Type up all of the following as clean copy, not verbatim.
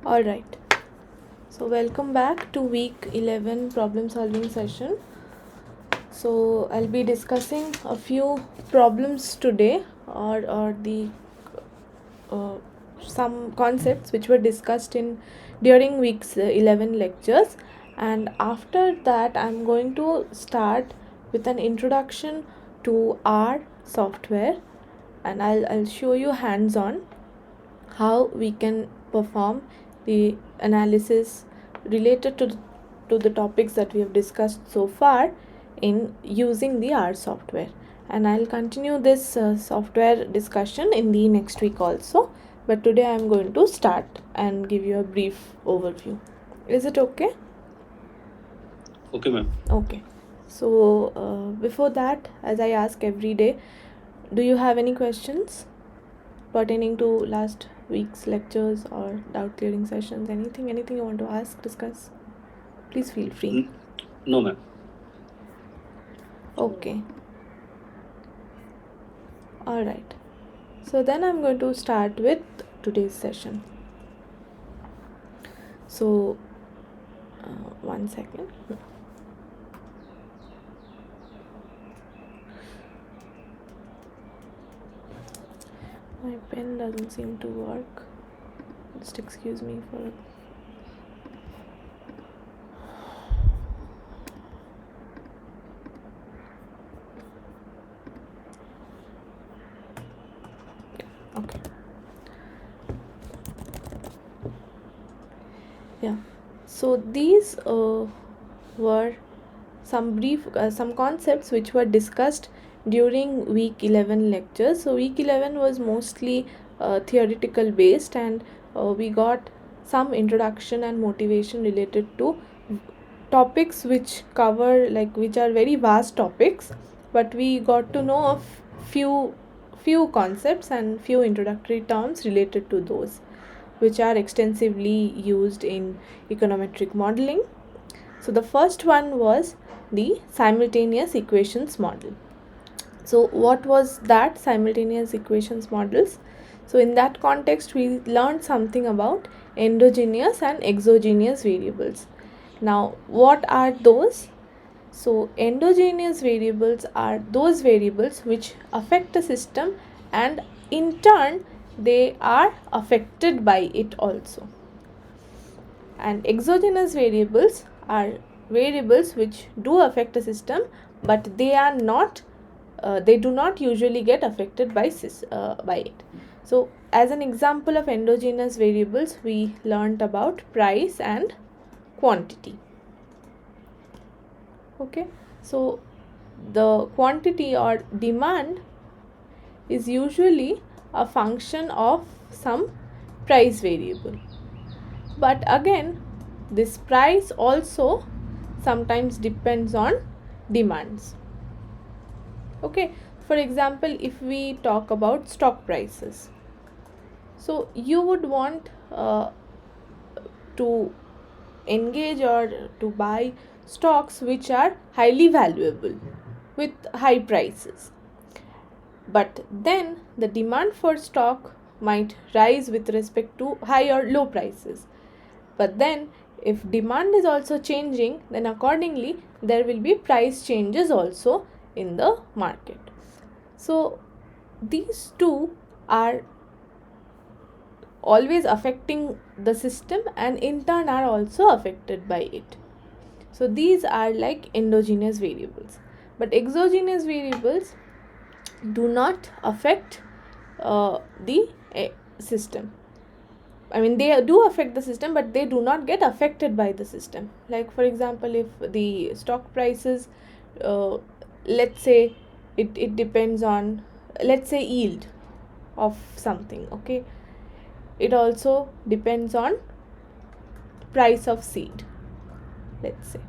Alright, so welcome back to week 11 problem solving session. So I'll be discussing a few problems today or the uh, some concepts which were discussed in during week's 11 lectures, and after that I'm going to start with an introduction to R software, and I'll show you hands on how we can perform the analysis related to the topics that we have discussed so far in using the R software. And I'll continue this software discussion in the next week also, but today I'm going to start and give you a brief overview. Is it okay? Okay, ma'am. Okay. So before that, as I ask every day, do you have any questions pertaining to last week's lectures or doubt clearing sessions? Anything you want to ask, discuss? Please feel free. No, ma'am. Okay. Alright. So then I'm going to start with today's session. So, 1 second. My pen doesn't seem to work. Just excuse me for okay. Yeah. So these were some concepts which were discussed during week 11 lectures. So week 11 was mostly theoretical based, and we got some introduction and motivation related to topics which cover, like, which are very vast topics, but we got to know of few concepts and few introductory terms related to those, which are extensively used in econometric modeling. So the first one was the simultaneous equations model. So what was that simultaneous equations models? So in that context, we learned something about endogenous and exogenous variables. Now, what are those? So endogenous variables are those variables which affect a system, and in turn they are affected by it also. And exogenous variables are variables which do affect a system, but they are not they do not usually get affected by it. So as an example of endogenous variables, we learnt about price and quantity. Okay, so the quantity or demand is usually a function of some price variable, but again this price also sometimes depends on demands. Okay, for example, if we talk about stock prices, so you would want to engage or to buy stocks which are highly valuable with high prices, but then the demand for stock might rise with respect to high or low prices. But then if demand is also changing, then accordingly there will be price changes also in the market. So these two are always affecting the system, and in turn are also affected by it. So these are like endogenous variables, but exogenous variables do not affect the system. I mean, they do affect the system, but they do not get affected by the system. Like, for example, if the stock prices, let's say it depends on, let's say, yield of something. Okay, it also depends on price of seed, let's say.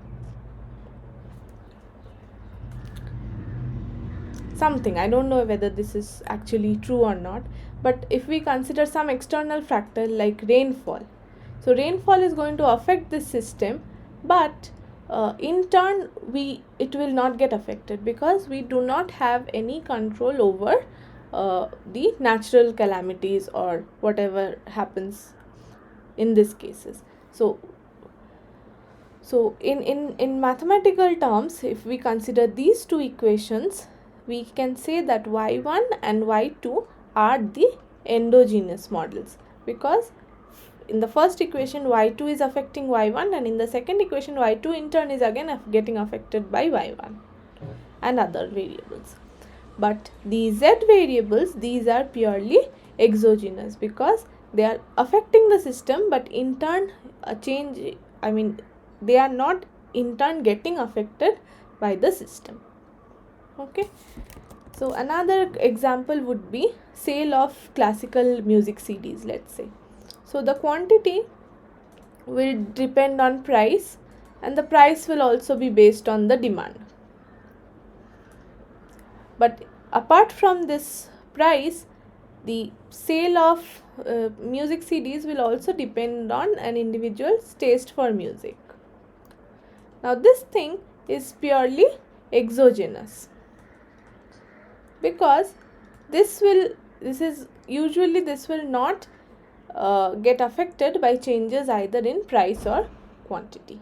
Something, I don't know whether this is actually true or not, but if we consider some external factor like rainfall, so rainfall is going to affect this system, but in turn it will not get affected because we do not have any control over the natural calamities or whatever happens in these cases. So in mathematical terms, if we consider these two equations, we can say that y1 and y2 are the endogenous models, because in the first equation y2 is affecting y1, and in the second equation y2 in turn is again getting affected by y1 and other variables. But the z variables, these are purely exogenous, because they are affecting the system, but in turn a change, they are not in turn getting affected by the system. Okay, so another example would be sale of classical music CDs, let's say. So the quantity will depend on price, and the price will also be based on the demand. But apart from this price, the sale of music CDs will also depend on an individual's taste for music. Now this thing is purely exogenous, because this will not get affected by changes either in price or quantity.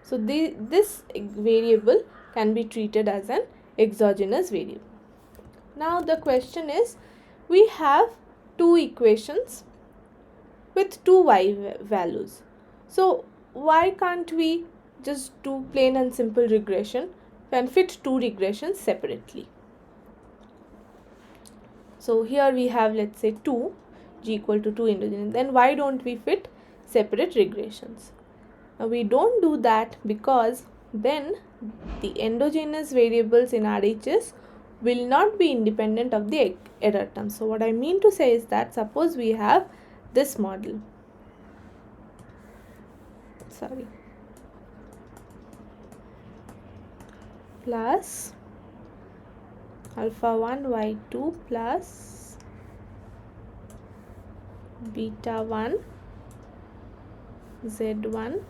So this variable can be treated as an exogenous variable. Now the question is, we have two equations with two y values. So why can't we just do plain and simple regression and fit two regressions separately? So here we have, let's say, 2 g equal to 2 endogenous. Then why don't we fit separate regressions? Now we don't do that because then the endogenous variables in RHS will not be independent of the error term. So what I mean to say is that, suppose we have this model. Plus alpha 1 y2 plus beta 1 z1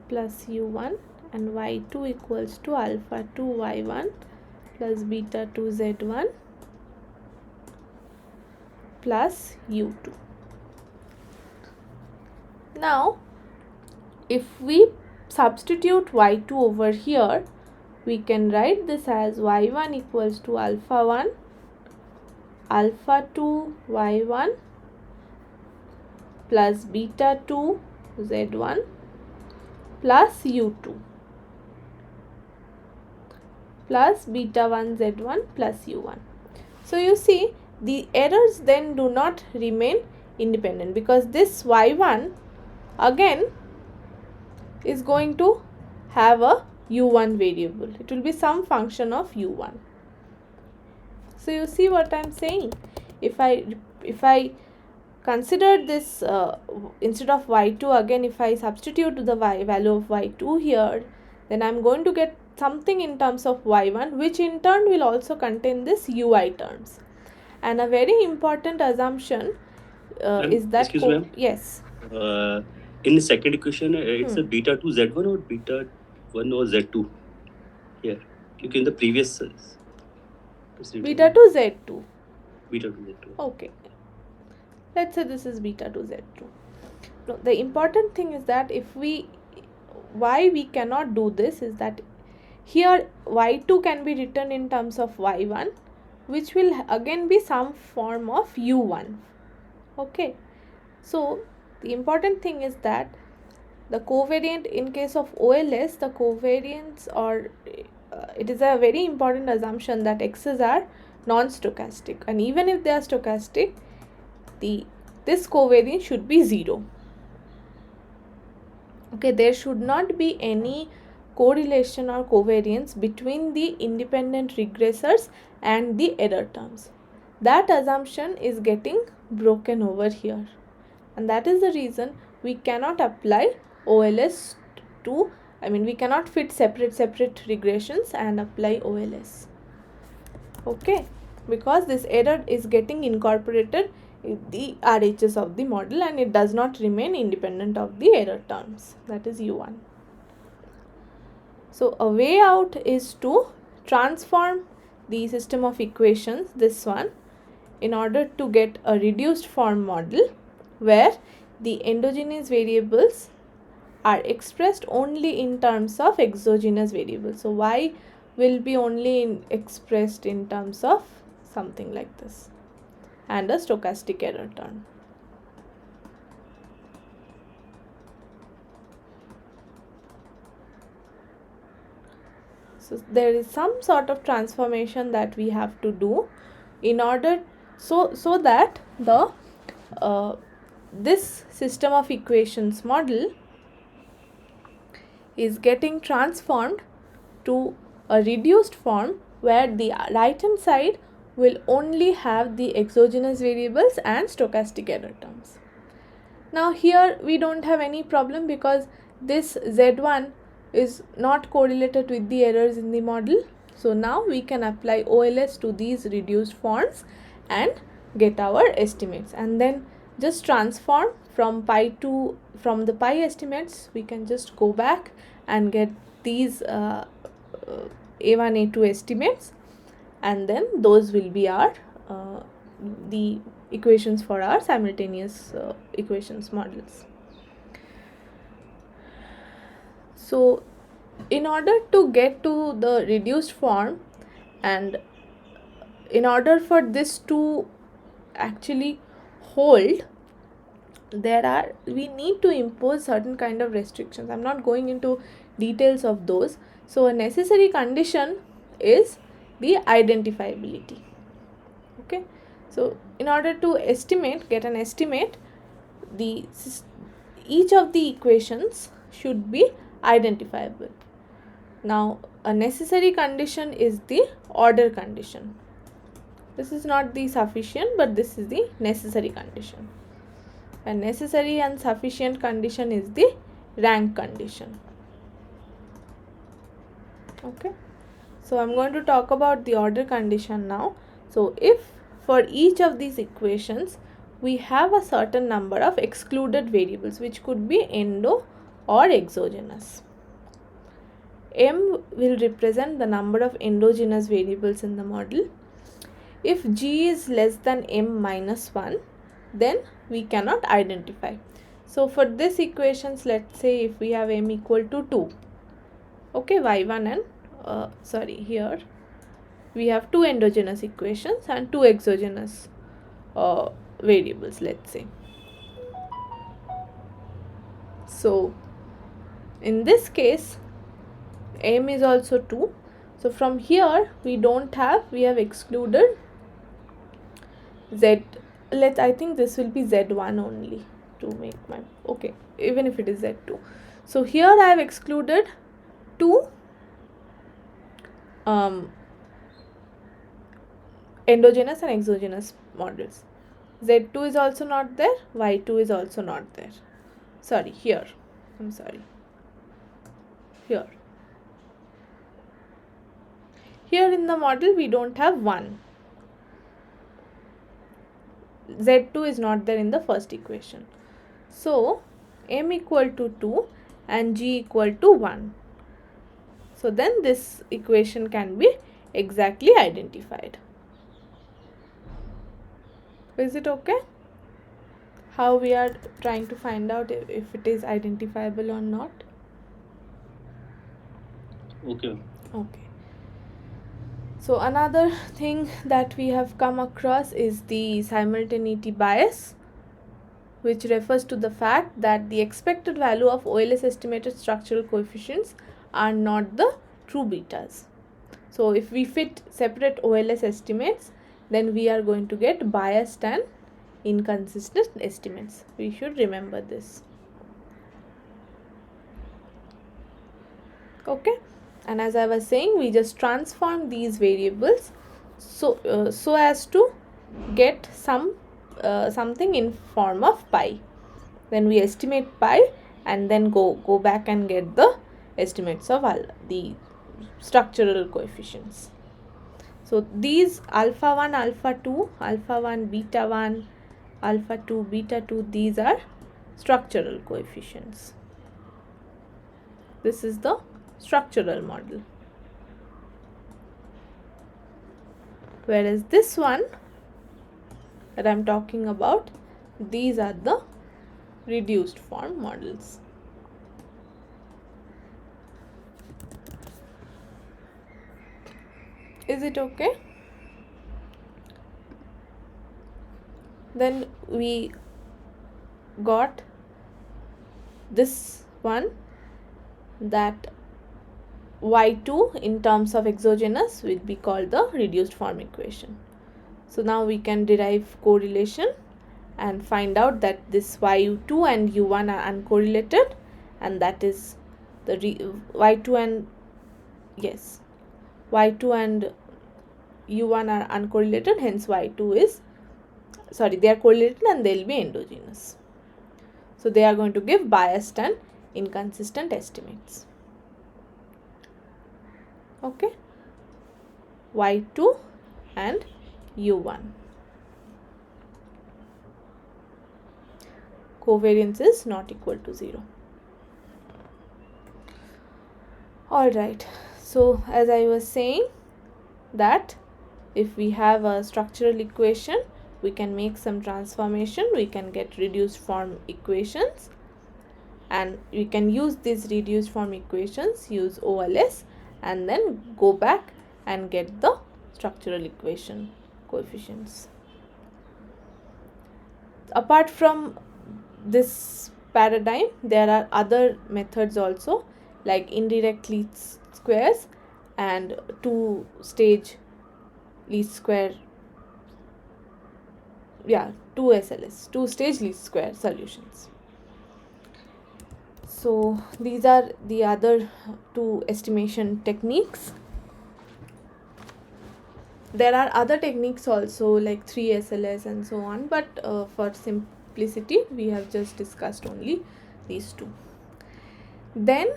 plus u1, and y2 equals to alpha 2 y1 plus beta 2 z1 plus u2. Now if we substitute y2 over here, we can write this as y1 equals to alpha 1 alpha 2 y1 plus beta 2 z1 plus u2 plus beta 1 z1 plus u1. So you see, the errors then do not remain independent, because this y1 again is going to have a u1 variable. It will be some function of u1. So you see what I am saying? If I consider this instead of y2, again if I substitute the value of y2 here, then I am going to get something in terms of y1, which in turn will also contain this ui terms. And a very important assumption is that excuse me, yes, in the second equation it's a beta 2 z1 or beta 1 or z2 here, because in the previous beta 2 z2. beta 2 z2. Okay, let's say this is beta 2 z2. No, the important thing is that why we cannot do this is that here y2 can be written in terms of y1, which will again be some form of u1. Okay, so the important thing is that the covariant, in case of OLS, the covariance, or it is a very important assumption that x's are non-stochastic, and even if they are stochastic, this covariance should be 0. Okay, there should not be any correlation or covariance between the independent regressors and the error terms. That assumption is getting broken over here, and that is the reason we cannot apply OLS to, we cannot fit separate regressions and apply OLS. Okay, because this error is getting incorporated the RHS of the model, and it does not remain independent of the error terms. That is U1. So a way out is to transform the system of equations, this one, in order to get a reduced form model where the endogenous variables are expressed only in terms of exogenous variables. So y will be only expressed in terms of something like this and a stochastic error term. So there is some sort of transformation that we have to do in order so that the this system of equations model is getting transformed to a reduced form where the right hand side will only have the exogenous variables and stochastic error terms. Now here we don't have any problem because this Z1 is not correlated with the errors in the model. So now we can apply OLS to these reduced forms and get our estimates, and then just transform from the pi estimates. We can just go back and get these A1 A2 estimates, and then those will be our the equations for our simultaneous equations models. So in order to get to the reduced form, and in order for this to actually hold, we need to impose certain kind of restrictions. I'm not going into details of those. So a necessary condition is the identifiability. Okay, so in order to get an estimate, each of the equations should be identifiable. Now a necessary condition is the order condition. This is not the sufficient, but this is the necessary condition. A necessary and sufficient condition is the rank condition. Okay, so I'm going to talk about the order condition now. So if for each of these equations we have a certain number of excluded variables, which could be endo or exogenous, M will represent the number of endogenous variables in the model. If G is less than M minus 1, then we cannot identify. So for this equations, let's say if we have M equal to 2, okay, y1 and here we have two endogenous equations and two exogenous variables, let's say. So in this case M is also 2. So from here we have excluded Z. I think this will be Z1 only to make my, okay, even if it is Z2. So here I have excluded two endogenous and exogenous models. Z2 is also not there, Y2 is also not there. Here in the model we don't have 1. Z2 is not there in the first equation. So M equal to 2 and G equal to 1. So then this equation can be exactly identified. Is it okay? How we are trying to find out if it is identifiable or not? Okay. So another thing that we have come across is the simultaneity bias, which refers to the fact that the expected value of OLS estimated structural coefficients are not the true betas. So if we fit separate OLS estimates, then we are going to get biased and inconsistent estimates. We should remember this. Okay, and as I was saying, we just transform these variables so as to get something in form of pi. Then we estimate pi and then go back and get the estimates of the structural coefficients. So these alpha 1, alpha 2, alpha 1, beta 1, alpha 2, beta 2, these are structural coefficients. This is the structural model. Whereas this one that I'm talking about, these are the reduced form models. Is it okay? Then we got this one, that y2 in terms of exogenous will be called the reduced form equation. So now we can derive correlation and find out that this y2 and u1 are uncorrelated, and that is the y2 and yes, y2 and u1 are uncorrelated, hence y2 is they are correlated and they will be endogenous. So they are going to give biased and inconsistent estimates. Okay, y2 and u1. Covariance is not equal to 0. Alright, so as I was saying, that if we have a structural equation, we can make some transformation, we can get reduced form equations, and we can use these reduced form equations, use OLS, and then go back and get the structural equation coefficients. Apart from this paradigm, there are other methods also, like indirect least squares and two-stage least square, two SLS, two-stage least square solutions. So these are the other two estimation techniques. There are other techniques also, like 3 SLS and so on, but for simplicity we have just discussed only these two. Then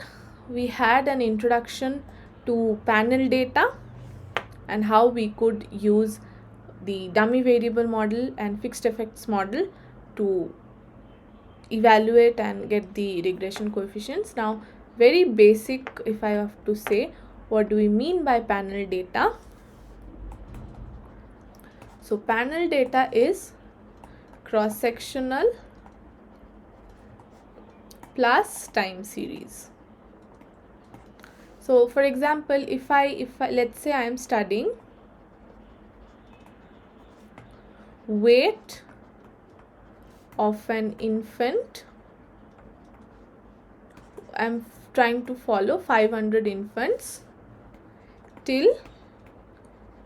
we had an introduction to panel data and how we could use the dummy variable model and fixed effects model to evaluate and get the regression coefficients. Now, very basic, if I have to say, what do we mean by panel data? So panel data is cross-sectional plus time series. So for example, if I let's say I am studying weight of an infant, I'm trying to follow 500 infants till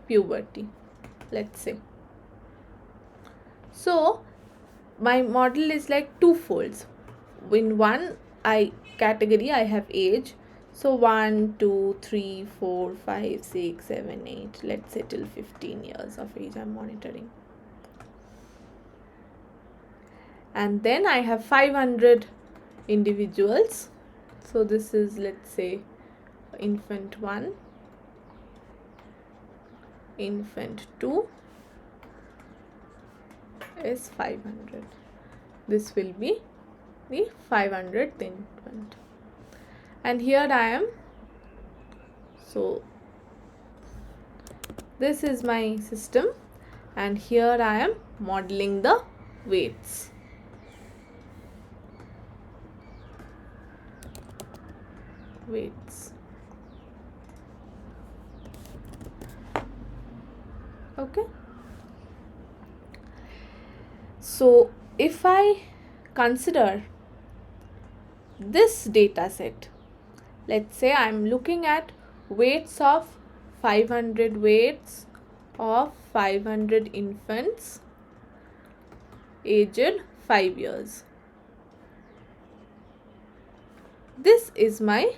puberty, let's say. So my model is like two folds. In one category I have age, so 1, 2, 3, 4, 5, 6, 7, 8, let's say till 15 years of age I'm monitoring. And then I have 500 individuals. So this is, let's say, infant 1, infant 2 is 500. This will be the 500th infant. And here I am. So this is my system, and here I am modeling the weights. Okay. So if I consider this data set, let's say I'm looking at weights of 500 weights of 500 infants aged 5 years. This is my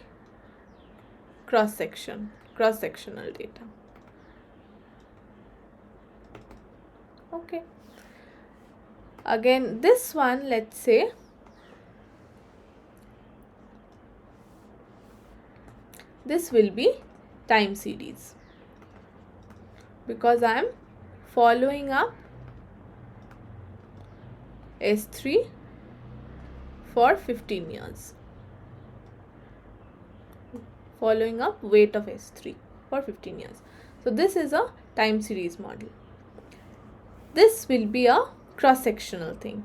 cross-sectional data. Okay. Again, this one, let's say this will be time series, because I am following up S3 for 15 years. Following up weight of S3 for 15 years. So this is a time series model. This will be a cross-sectional thing.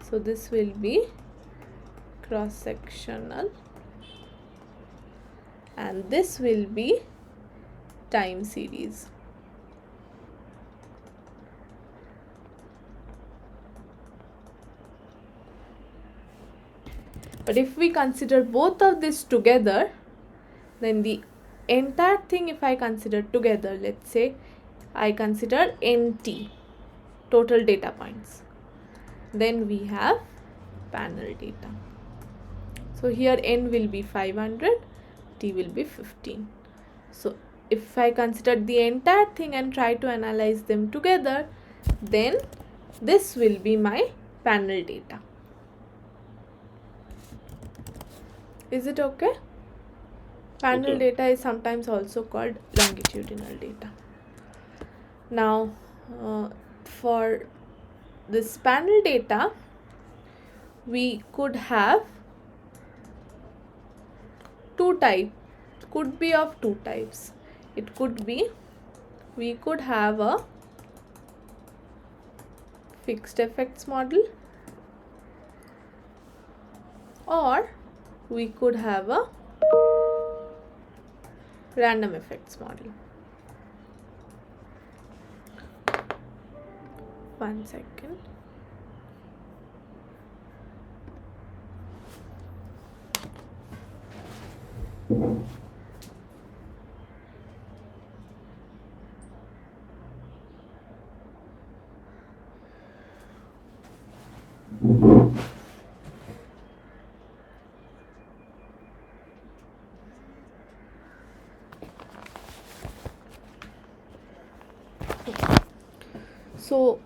So this will be cross-sectional, and this will be time series. But if we consider both of this together, then the entire thing, if I consider together, let's say I consider NT, total data points, then we have panel data. So here N will be 500, T will be 15. So if I consider the entire thing and try to analyze them together, then this will be my panel data. Is it okay? Panel Okay. data is sometimes also called longitudinal data. Now, for this panel data, we could have two types, could be of two types. It could be, we could have a fixed effects model, or we could have a random effects model. One second. So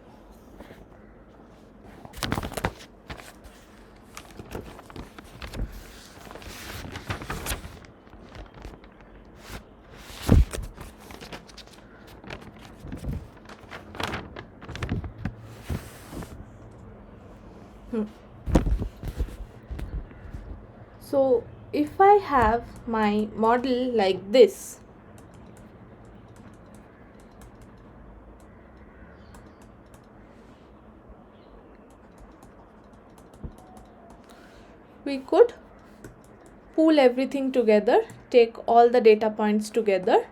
so if I have my model like this, we could pool everything together, take all the data points together,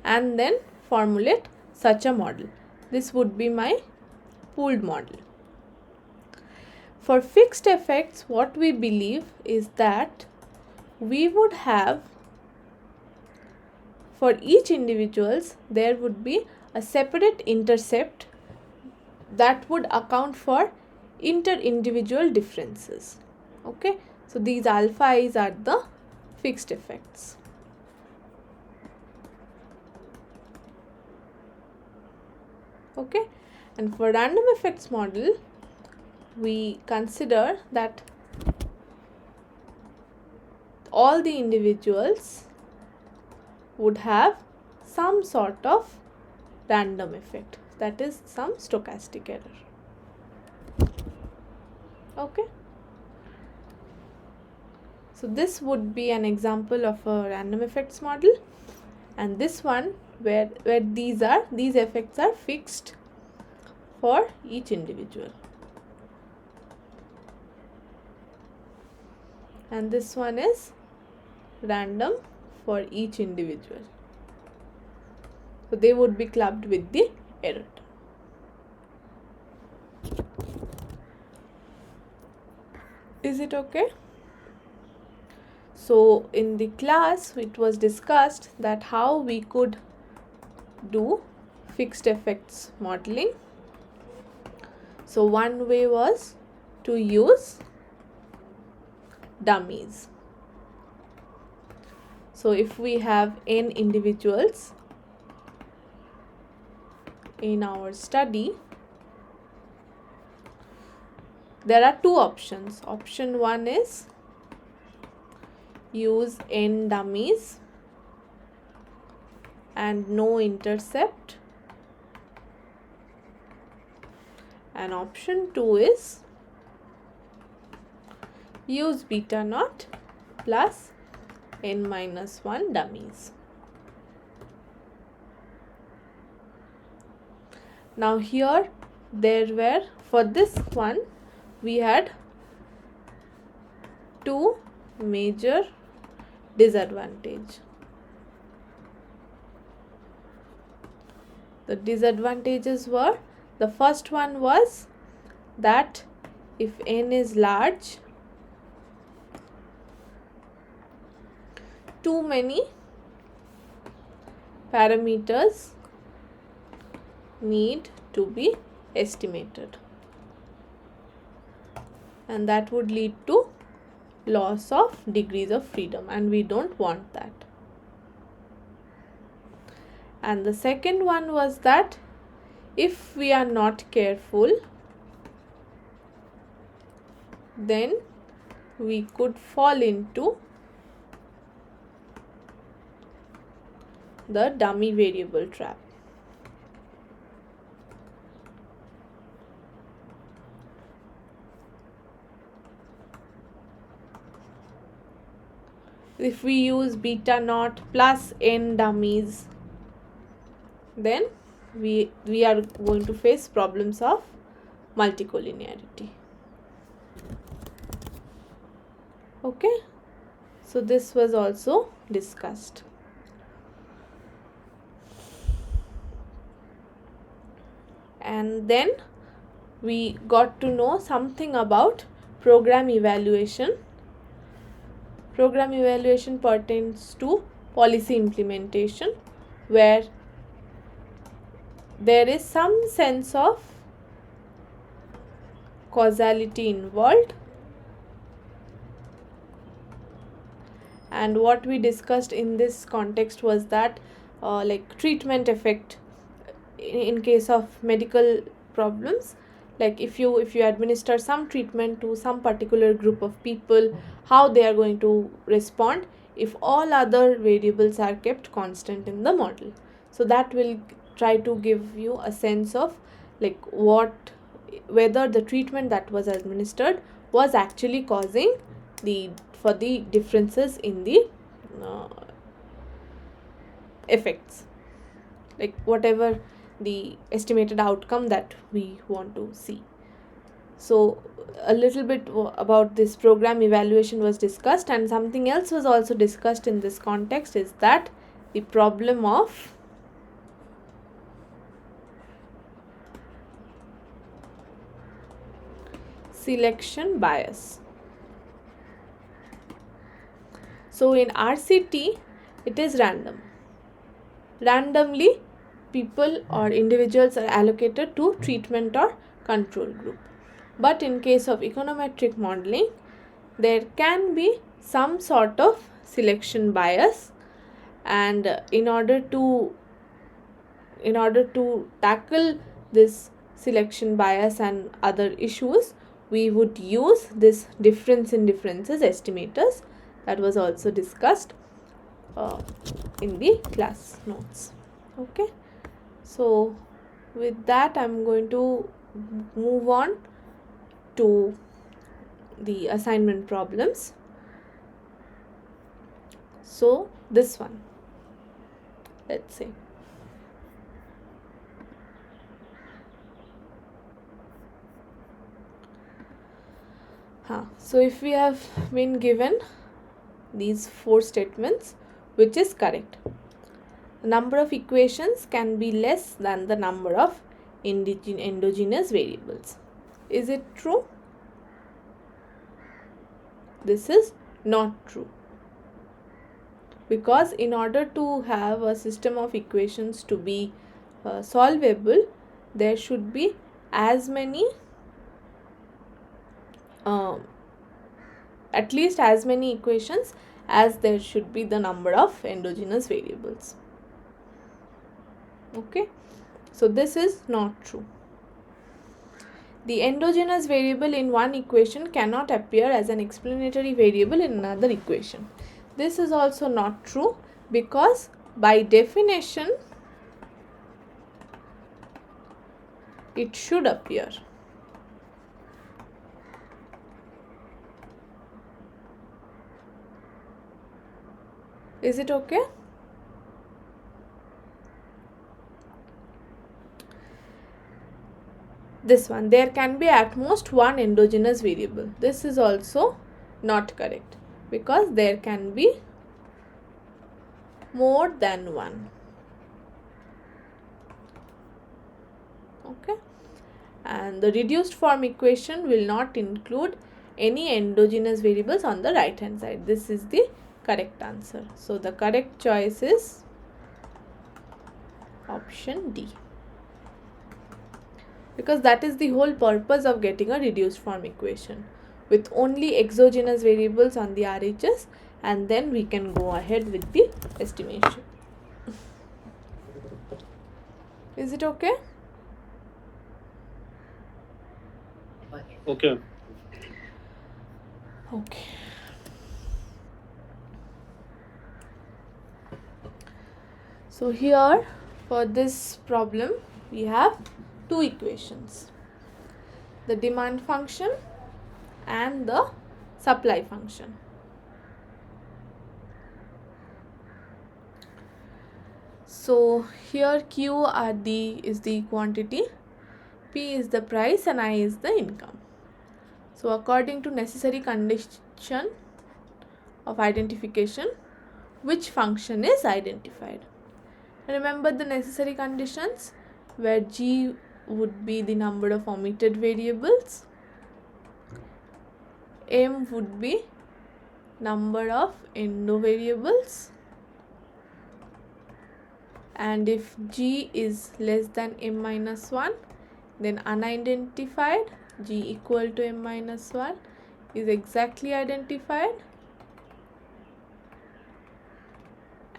and then formulate such a model. This would be my pooled model. For fixed effects, what we believe is that we would have, for each individuals, there would be a separate intercept that would account for inter-individual differences. Okay, so these alpha i's are the fixed effects. Okay, and for random effects model, we consider that all the individuals would have some sort of random effect, that is some stochastic error. Okay, so this would be an example of a random effects model, and this one where these effects are fixed for each individual, and this one is random for each individual. So they would be clubbed with the error. Is it okay? So in the class it was discussed that how we could do fixed effects modeling. So one way was to use dummies. So if we have n individuals in our study, there are two options. Option 1 is use n dummies and no intercept, and option 2 is use beta naught plus n minus 1 dummies. Now here there were, for this one we had two major disadvantage. The disadvantages were, the first one was that if n is large, too many parameters need to be estimated, and that would lead to loss of degrees of freedom, and we don't want that. And the second one was that if we are not careful, then we could fall into the dummy variable trap. If we use beta naught plus n dummies, then we are going to face problems of multicollinearity. Okay, so this was also discussed. And then we got to know something about program evaluation. Program evaluation pertains to policy implementation, where there is some sense of causality involved. And what we discussed in this context was that like treatment effect in case of medical problems, like if you administer some treatment to some particular group of people, how they are going to respond if all other variables are kept constant in the model. So that will try to give you a sense of like whether the treatment that was administered was actually causing the differences in the effects, like whatever the estimated outcome that we want to see. So a little bit about this program evaluation was discussed, and something else was also discussed in this context, is that the problem of selection bias. So in RCT it is random. Randomly people or individuals are allocated to treatment or control group. But in case of econometric modeling, there can be some sort of selection bias, and in order to tackle this selection bias and other issues, we would use this difference in differences estimators that was also discussed in the class notes. Okay, so with that I'm going to move on to the assignment problems. So this one, let's say so if we have been given these four statements, which is correct? The number of equations can be less than the number of endogenous variables. Is it true? This is not true, because in order to have a system of equations to be solvable, there should be as many at least as many equations as there should be the number of endogenous variables. Okay, so this is not true. The endogenous variable in one equation cannot appear as an explanatory variable in another equation. This is also not true, because by definition it should appear. Is it okay? This one, there can be at most one endogenous variable. This is also not correct because there can be more than one. Okay, and the reduced form equation will not include any endogenous variables on the right hand side. This is the correct answer. So the correct choice is option D, because that is the whole purpose of getting a reduced form equation with only exogenous variables on the RHS, and then we can go ahead with the estimation. Is it okay? Okay. Okay. So here for this problem we have two equations, the demand function and the supply function. So here Q is the quantity, P is the price, and I is the income. So according to necessary condition of identification, which function is identified? Remember the necessary conditions, where G would be the number of omitted variables, M would be number of endo variables, and if G is less than M minus 1, then unidentified, G equal to M minus 1 is exactly identified,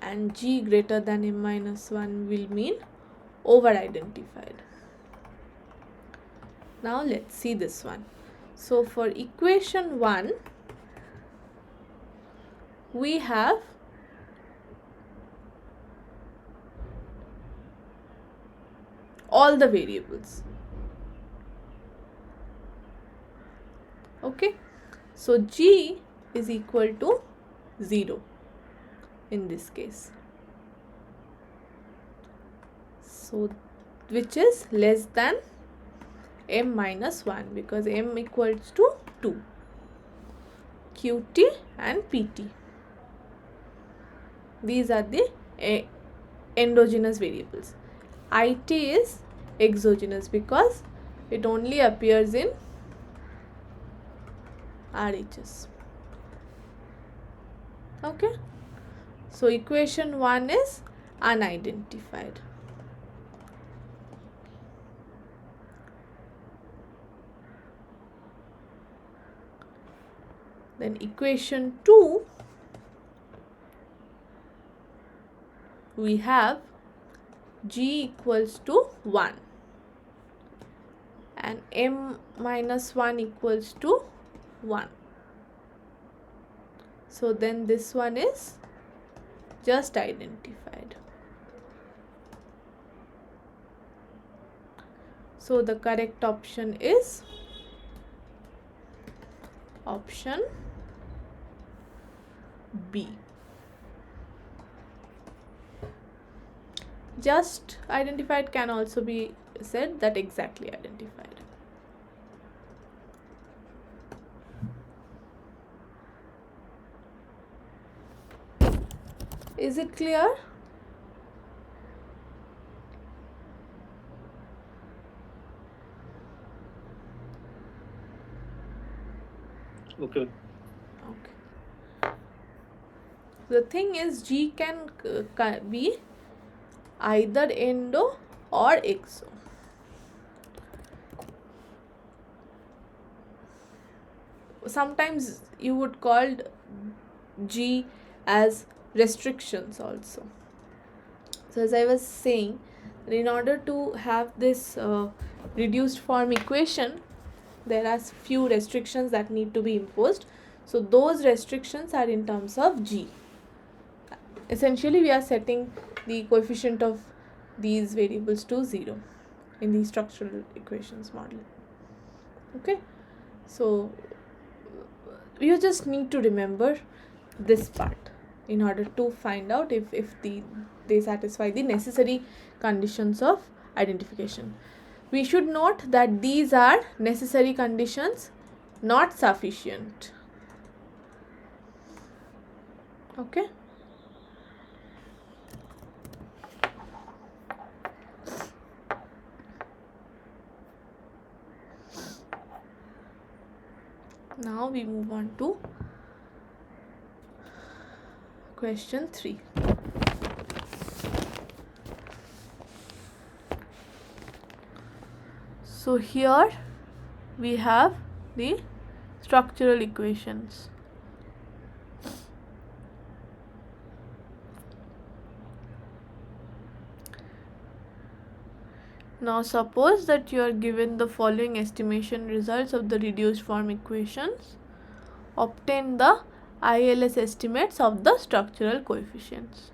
and G greater than M minus 1 will mean over identified. Now let's see this one. So for equation 1, we have all the variables. Okay, so G is equal to 0 in this case, so which is less than M minus 1, because M equals to 2, QT and PT. These are the endogenous variables. IT is exogenous because it only appears in RHS. Okay, so equation 1 is unidentified. Then equation 2, we have G equals to 1 and M minus 1 equals to 1. So then this one is just identified. So the correct option is option B. Just identified can also be said that exactly identified. Is it clear? Okay. The thing is, G can be either endo or exo. Sometimes you would call G as restrictions also. So as I was saying, in order to have this reduced form equation, there are few restrictions that need to be imposed. So those restrictions are in terms of G. Essentially we are setting the coefficient of these variables to 0 in the structural equations model. Okay, so you just need to remember this part. in order to find out if they satisfy the necessary conditions of identification. We should note that these are necessary conditions, not sufficient. Okay. Now we move on to question 3. So here we have the structural equations. Now suppose that you are given the following estimation results of the reduced form equations. Obtain the ILS estimates of the structural coefficients.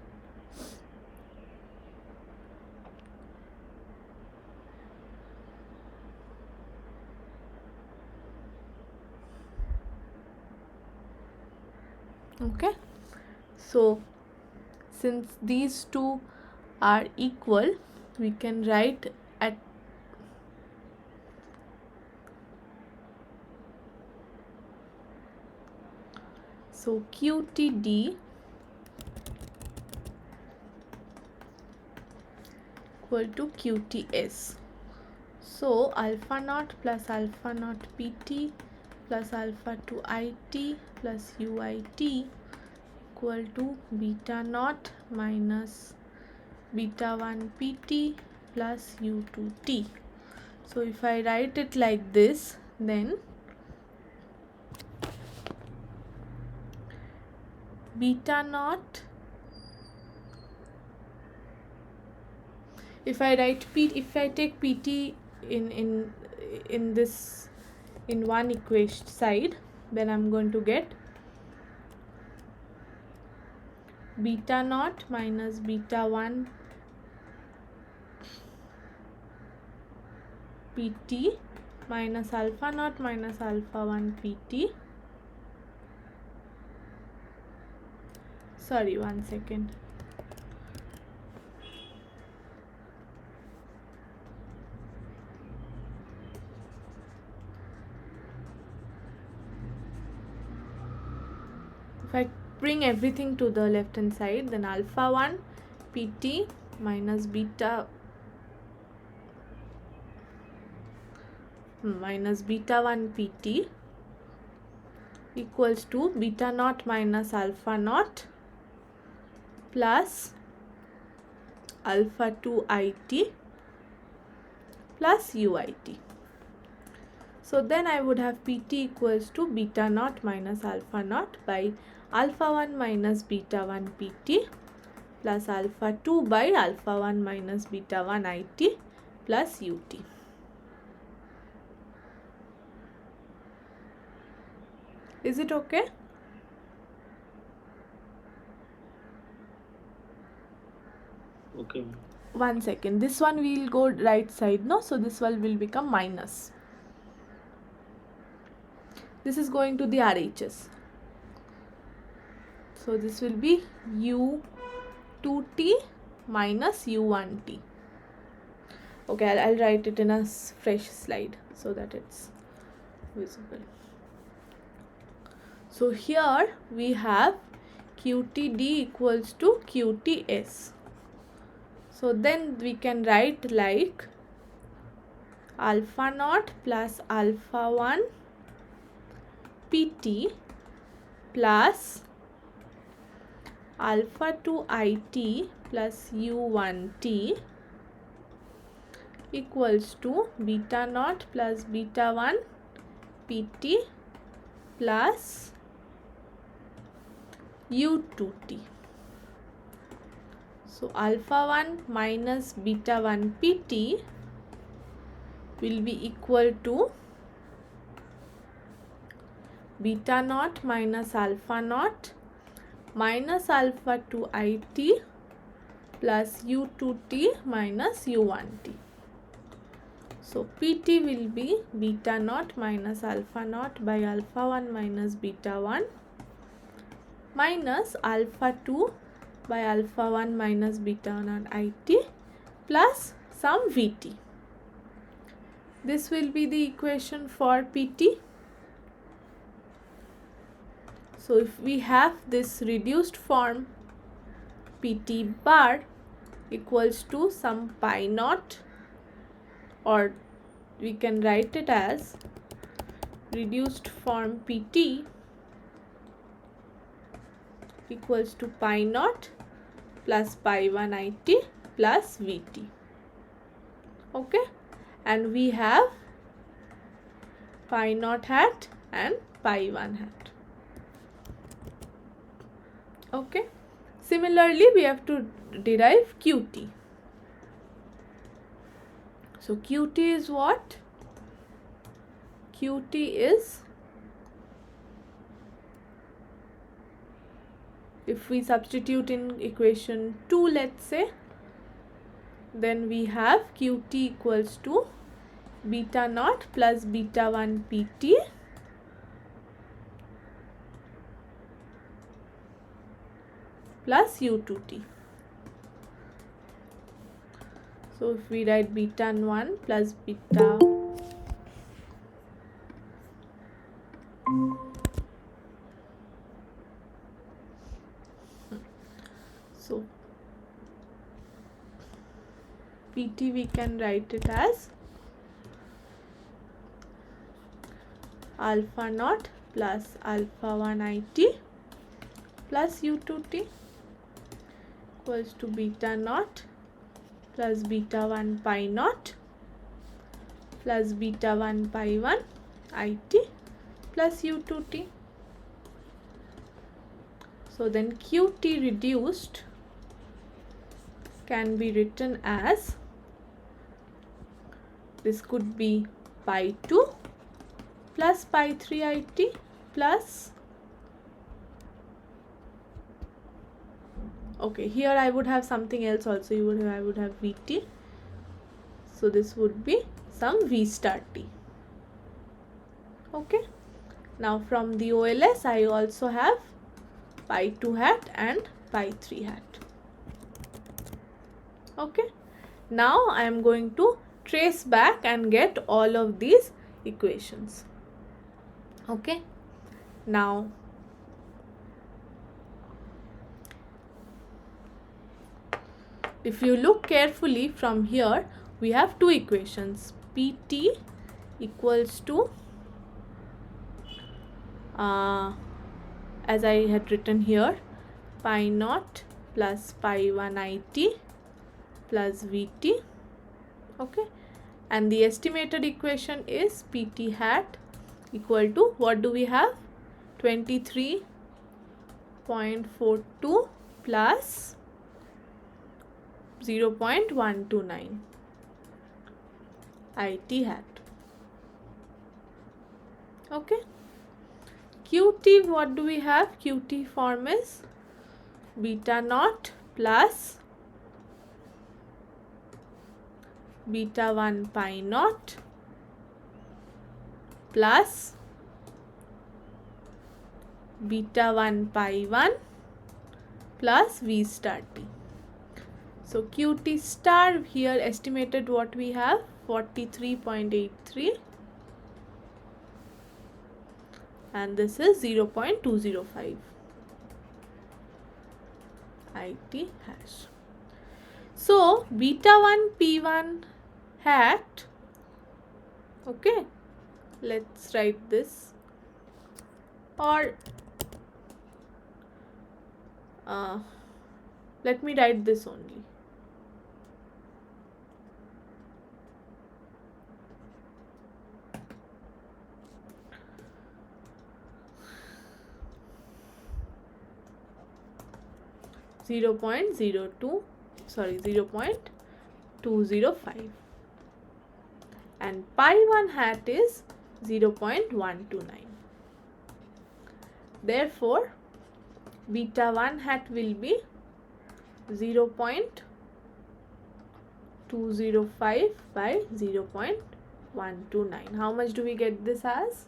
Okay, so since these two are equal, we can write at so QTD equal to QTS. So alpha naught plus alpha naught PT plus alpha 2 IT plus UIT equal to beta naught minus beta 1 PT plus U2 T. So if I write it like this, then beta naught, if I write P, if I take PT in this in one equation side, then I'm going to get beta naught minus beta 1 PT minus alpha naught minus alpha 1 PT. Sorry, 1 second. If I bring everything to the left hand side, then alpha 1 PT minus beta 1 PT equals to beta naught minus alpha naught plus alpha 2 IT plus UIT. So then I would have PT equals to beta naught minus alpha naught by alpha 1 minus beta 1 PT plus alpha 2 by alpha 1 minus beta 1 IT plus UT. Is it okay? Okay. 1 second. This one will go right side, no? So this one will become minus. This is going to the RHS. So this will be U2T minus U1T. Okay, I'll write it in a fresh slide so that it's visible. So here we have QTD equals to QTS. So then we can write like alpha naught plus alpha 1 PT plus alpha 2 IT plus U1T equals to beta naught plus beta 1 PT plus U2T. So alpha 1 minus beta 1 PT will be equal to beta naught minus alpha naught minus alpha 2 IT plus U2T minus U1T. So PT will be beta naught minus alpha naught by alpha 1 minus beta 1 minus alpha 2 by alpha 1 minus beta naught IT plus some Vt. This will be the equation for Pt. So if we have this reduced form, Pt bar equals to some pi naught, or we can write it as reduced form Pt equals to pi naught plus pi 1 IT plus Vt. Okay, and we have pi naught hat and pi 1 hat. Okay, similarly we have to derive Qt. So Qt is what? Qt is, if we substitute in equation 2, let's say, then we have Qt equals to beta naught plus beta 1 Pt plus U2t. So if we write beta 1 plus beta so Pt we can write it as alpha naught plus alpha 1 IT plus U2t equals to beta naught plus beta 1 pi naught plus beta 1 pi 1 IT plus U2t. So then Qt reduced can be written as, this could be pi 2 plus pi 3 IT plus, okay, here I would have something else also, I would have Vt, so this would be some V star t. Okay, now from the OLS I also have pi 2 hat and pi 3 hat. Okay, now I am going to trace back and get all of these equations. Okay, now if you look carefully from here, we have two equations. Pt equals to, as I had written here, pi naught plus pi 1 IT plus Vt. Okay, and the estimated equation is Pt hat equal to, what do we have? 23.42 plus 0.129 IT hat. Okay, Qt, what do we have? Qt form is beta naught plus beta 1 pi naught plus beta 1 pi 1 plus V star t. So Qt star here estimated, what we have? 43.83 and this is 0.205 IT hash. So beta 1 P1 hat, okay, let's write this, or let me write this only. Zero point 0.205 and pi 1 hat is 0.129. Therefore beta 1 hat will be 0.205 by 0.129. How much do we get this as?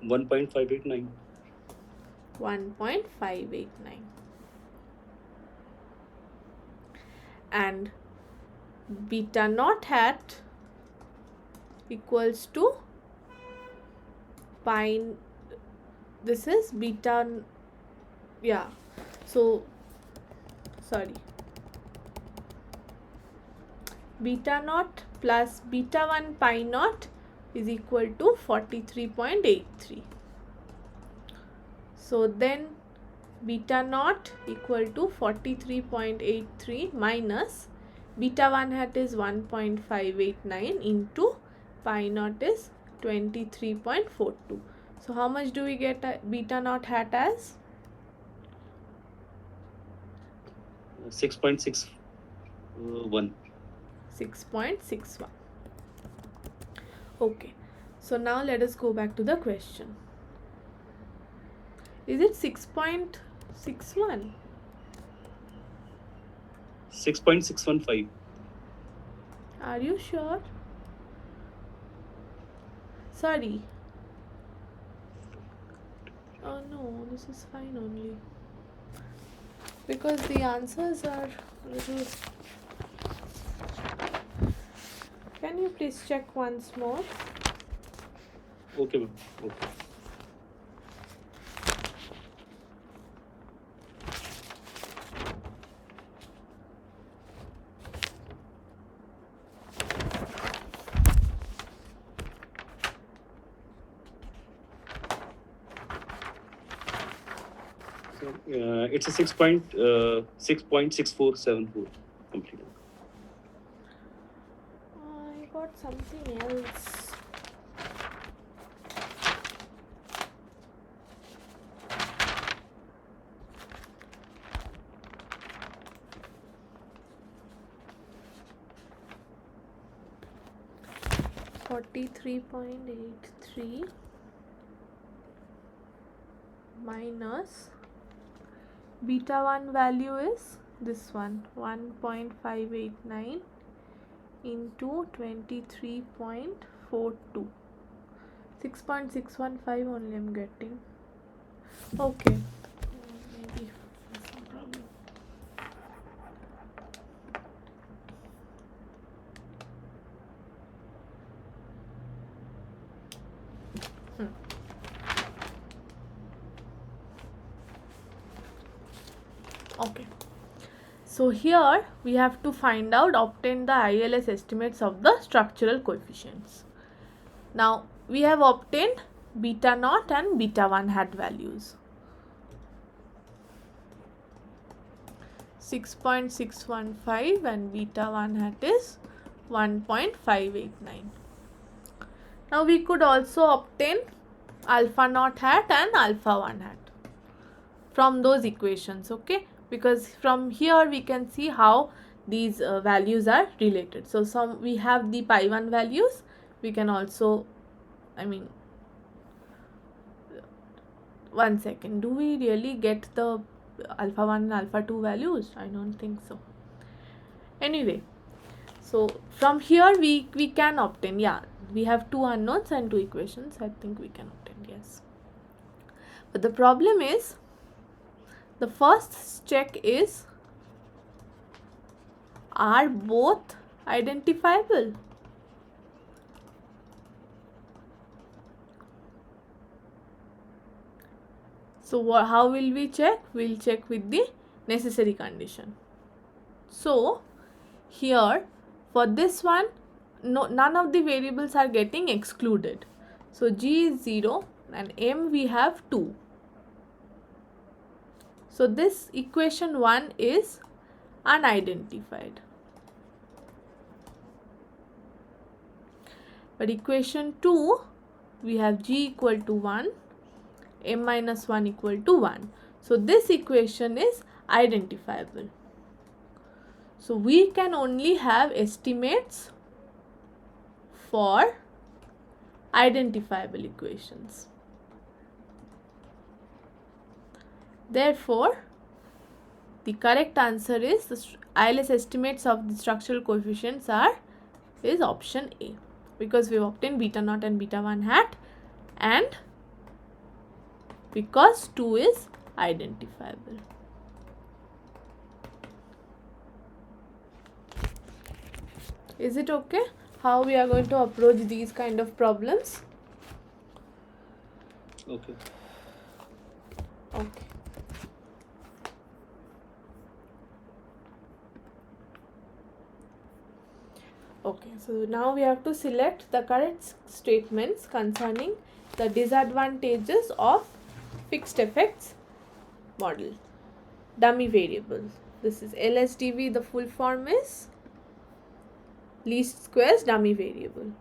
1.589. 1.589. And beta naught hat equals to pi, this is beta, yeah, so sorry, beta naught plus beta 1 pi naught is equal to 43.83. So then beta naught equal to 43.83 minus beta 1 hat is 1.589 into pi naught is 23.42. So how much do we get beta naught hat as? 6.61. 6.61. Okay, so now let us go back to the question. Is it 6.61? 6.615. Are you sure? Sorry. Oh no, this is fine only. Because the answers are little. Can you please check once more? Okay, ma'am. Okay. So it's a 6.6474 completed. I got something else. .83 minus beta 1 value is this one, 1.589 into 23.42. 6.615 only I'm getting. Okay. Maybe some problem. Okay. So here we have to find out, obtain the ILS estimates of the structural coefficients. Now we have obtained beta naught and beta 1 hat values. 6.615 and beta 1 hat is 1.589. Now we could also obtain alpha naught hat and alpha 1 hat from those equations, okay, because from here we can see how these values are related. So some we have the pi 1 values, we can also, I mean, one second, do we really get the alpha 1 and alpha 2 values? I don't think so. Anyway, so from here we can obtain, yeah, we have two unknowns and two equations. I think we can obtain, yes. But the problem is, the first check is, are both identifiable? So how will we check? We'll check with the necessary condition. So here for this one, none of the variables are getting excluded. So G is 0 and M we have 2. So this equation 1 is unidentified. But equation 2, we have G equal to 1, M minus 1 equal to 1. So this equation is identifiable. So we can only have estimates for identifiable equations. Therefore, the correct answer is the ILS estimates of the structural coefficients is option A, because we have obtained beta naught and beta 1 hat and because 2 is identifiable. Is it okay? How we are going to approach these kind of problems? Okay. Okay. Okay, so now we have to select the correct statements concerning the disadvantages of fixed effects model. Dummy variable. This is LSDV, the full form is least squares dummy variable.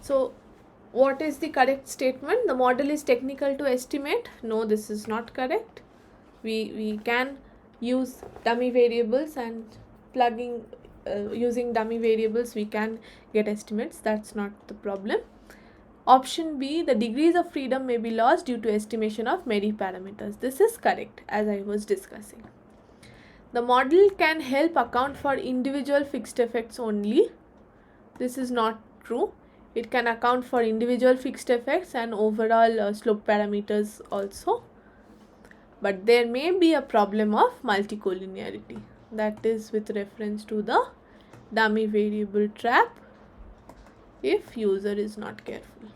So what is the correct statement? The model is technical to estimate. No, this is not correct. We can use dummy variables, and plugging using dummy variables we can get estimates. That's not the problem. Option B, the degrees of freedom may be lost due to estimation of many parameters. This is correct, as I was discussing. The model can help account for individual fixed effects only. This is not true. It can account for individual fixed effects and overall slope parameters also. But there may be a problem of multicollinearity. That is with reference to the dummy variable trap if user is not careful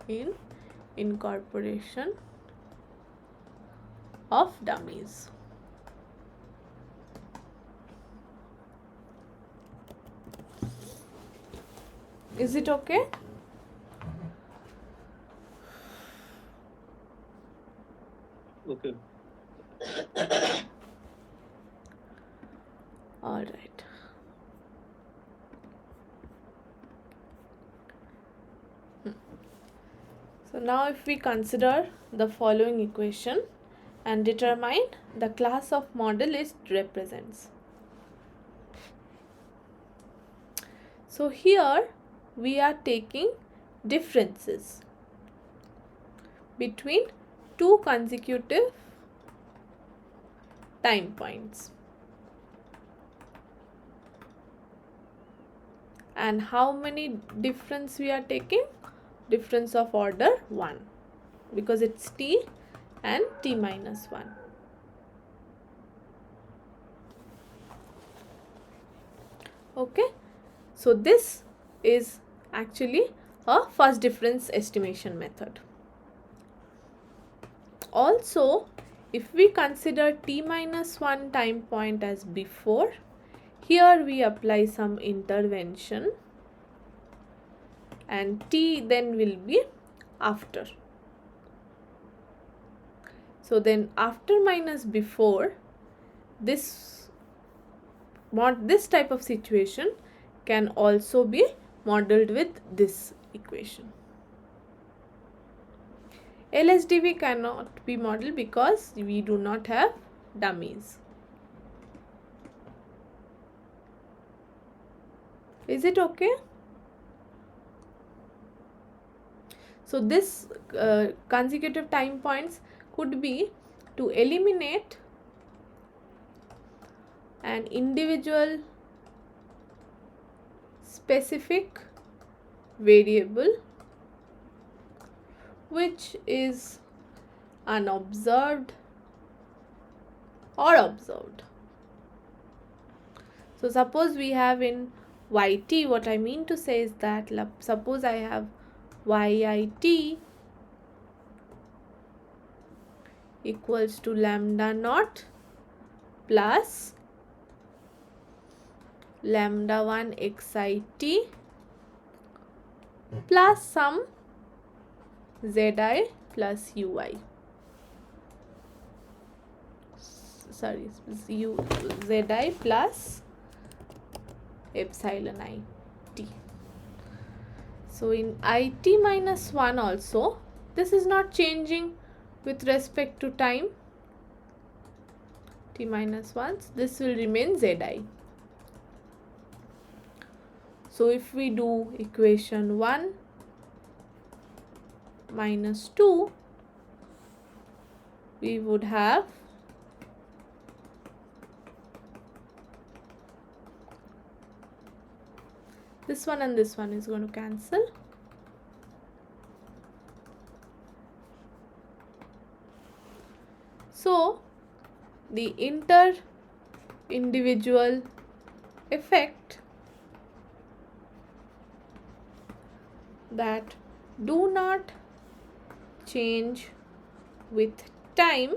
in incorporation of dummies. Is it okay? Okay. All right. So now if we consider the following equation and determine the class of model it represents. So here we are taking differences between two consecutive time points. And how many difference we are taking? Difference of order 1, because it's t and t minus 1. Okay, so this is actually a first difference estimation method. Also, if we consider t minus 1 time point as before, here we apply some intervention and t then will be after. So then after minus before, this type of situation can also be modeled with this equation. LSDV cannot be modeled because we do not have dummies. Is it okay? So this consecutive time points could be to eliminate an individual specific variable which is unobserved or observed. So suppose we have in yt, what I mean to say is that suppose I have yit equals to lambda naught plus lambda 1 xit plus some zi plus ui. Sorry, zi plus epsilon it. So in it minus 1 also, this is not changing with respect to time. T minus 1, this will remain zi. So if we do equation 1 minus 2, we would have this one and this one is going to cancel. So the inter-individual effect that do not change with time,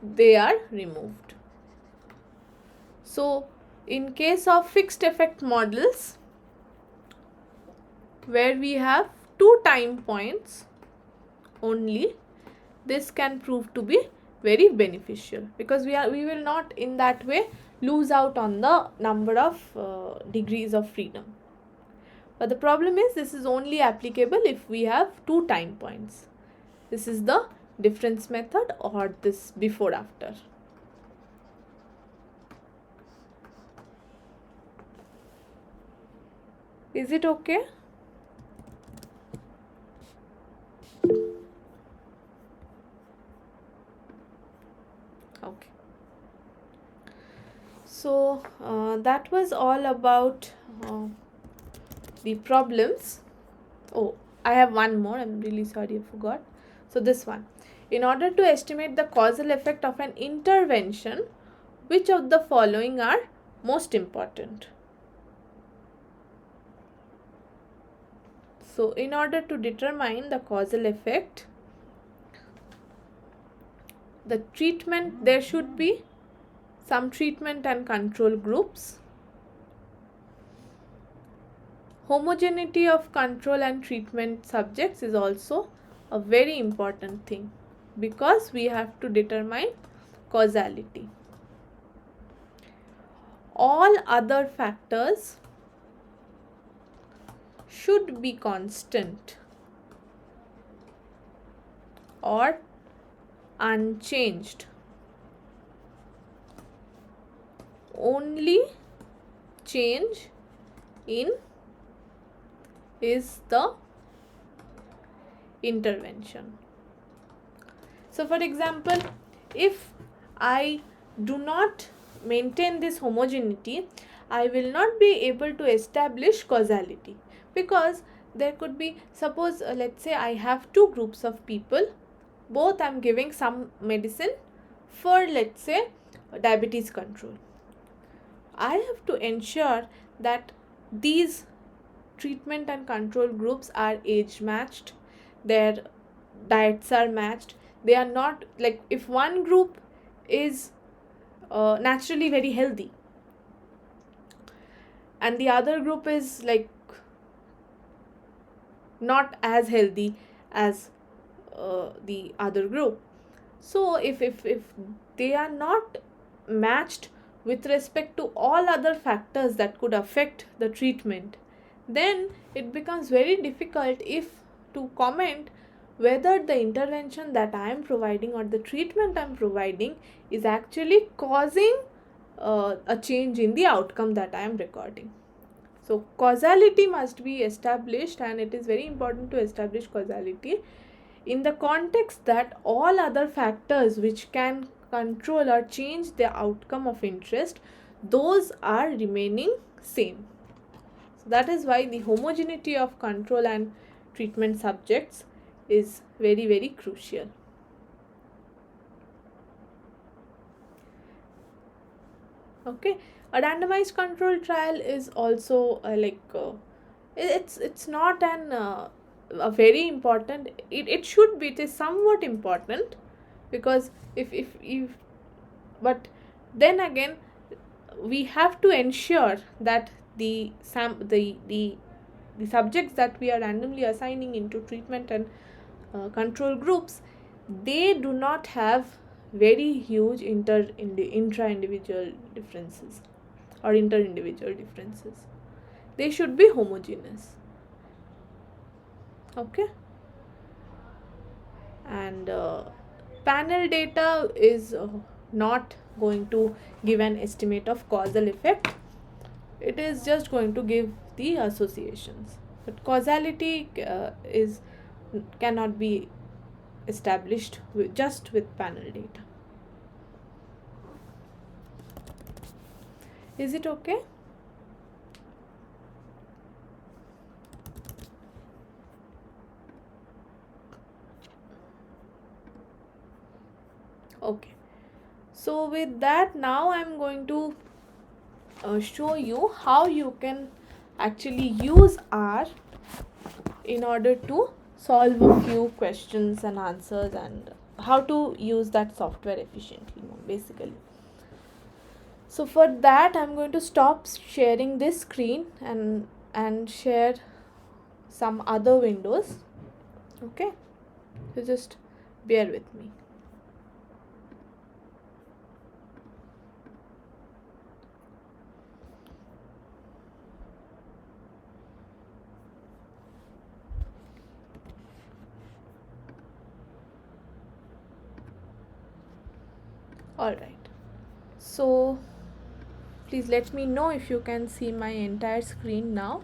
they are removed. So in case of fixed effect models where we have 2 time points only, this can prove to be very beneficial, because we will not in that way lose out on the number of degrees of freedom. But the problem is this is only applicable if we have 2 time points. This is the difference method, or this before after. Is it okay? Okay. So that was all about the problems. Oh, I have one more. I'm really sorry, I forgot. So this one. In order to estimate the causal effect of an intervention, which of the following are most important? So in order to determine the causal effect, the treatment, there should be some treatment and control groups. Homogeneity of control and treatment subjects is also a very important thing, because we have to determine causality. All other factors should be constant or unchanged. Only change in is the intervention. So for example, if I do not maintain this homogeneity, I will not be able to establish causality, because there could be, suppose let's say I have 2 groups of people, both I'm giving some medicine for, let's say, diabetes control. I have to ensure that these treatment and control groups are age matched, their diets are matched. They are not like, if one group is naturally very healthy and the other group is like not as healthy as the other group, so if they are not matched with respect to all other factors that could affect the treatment, then it becomes very difficult if to comment whether the intervention that I am providing or the treatment I am providing is actually causing a change in the outcome that I am recording. So causality must be established, and it is very important to establish causality in the context that all other factors which can control or change the outcome of interest, those are remaining same. So that is why the homogeneity of control and treatment subjects is very, very crucial. Okay, a randomized control trial is also it's not an a very important, it should be, it is somewhat important, because if but then again we have to ensure that the subjects that we are randomly assigning into treatment and control groups, they do not have very huge intra-individual differences or inter-individual differences. They should be homogeneous. Okay, and panel data is not going to give an estimate of causal effect. It is just going to give the associations. But causality is cannot be established just with panel data. Is it okay? Okay. So with that, now I'm going to show you how you can actually use R in order to solve a few questions and answers, and how to use that software efficiently, basically. So for that, I'm going to stop sharing this screen and share some other windows. Okay, so just bear with me. All right, so please let me know if you can see my entire screen now.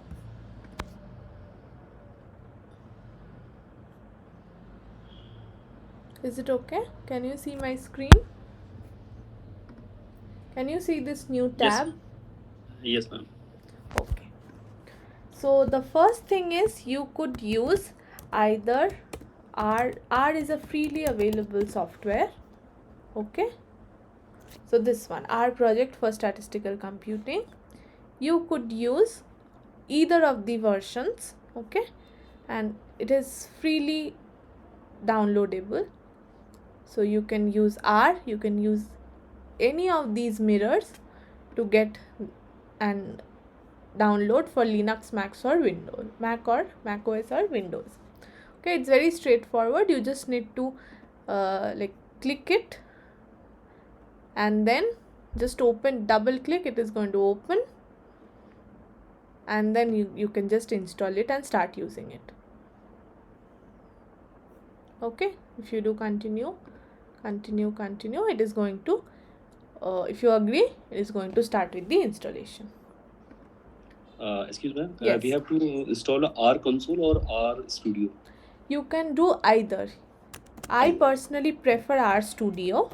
Is it okay? Can you see my screen? Can you see this new tab? Yes, ma'am. Okay. So the first thing is you could use either R. R is a freely available software. Okay. So this one, R project for statistical computing. You could use either of the versions. Okay. And it is freely downloadable. So you can use R, you can use any of these mirrors to get and download for Linux, Mac or Windows, Mac OS or Windows. Okay, it's very straightforward. You just need to click it and then just open, double click, it is going to open, and then you can just install it and start using it. Okay, if you do continue, it is going to if you agree, it is going to start with the installation. Excuse me, Yes. We have to install a R console or R studio. You can do either. I personally prefer R Studio.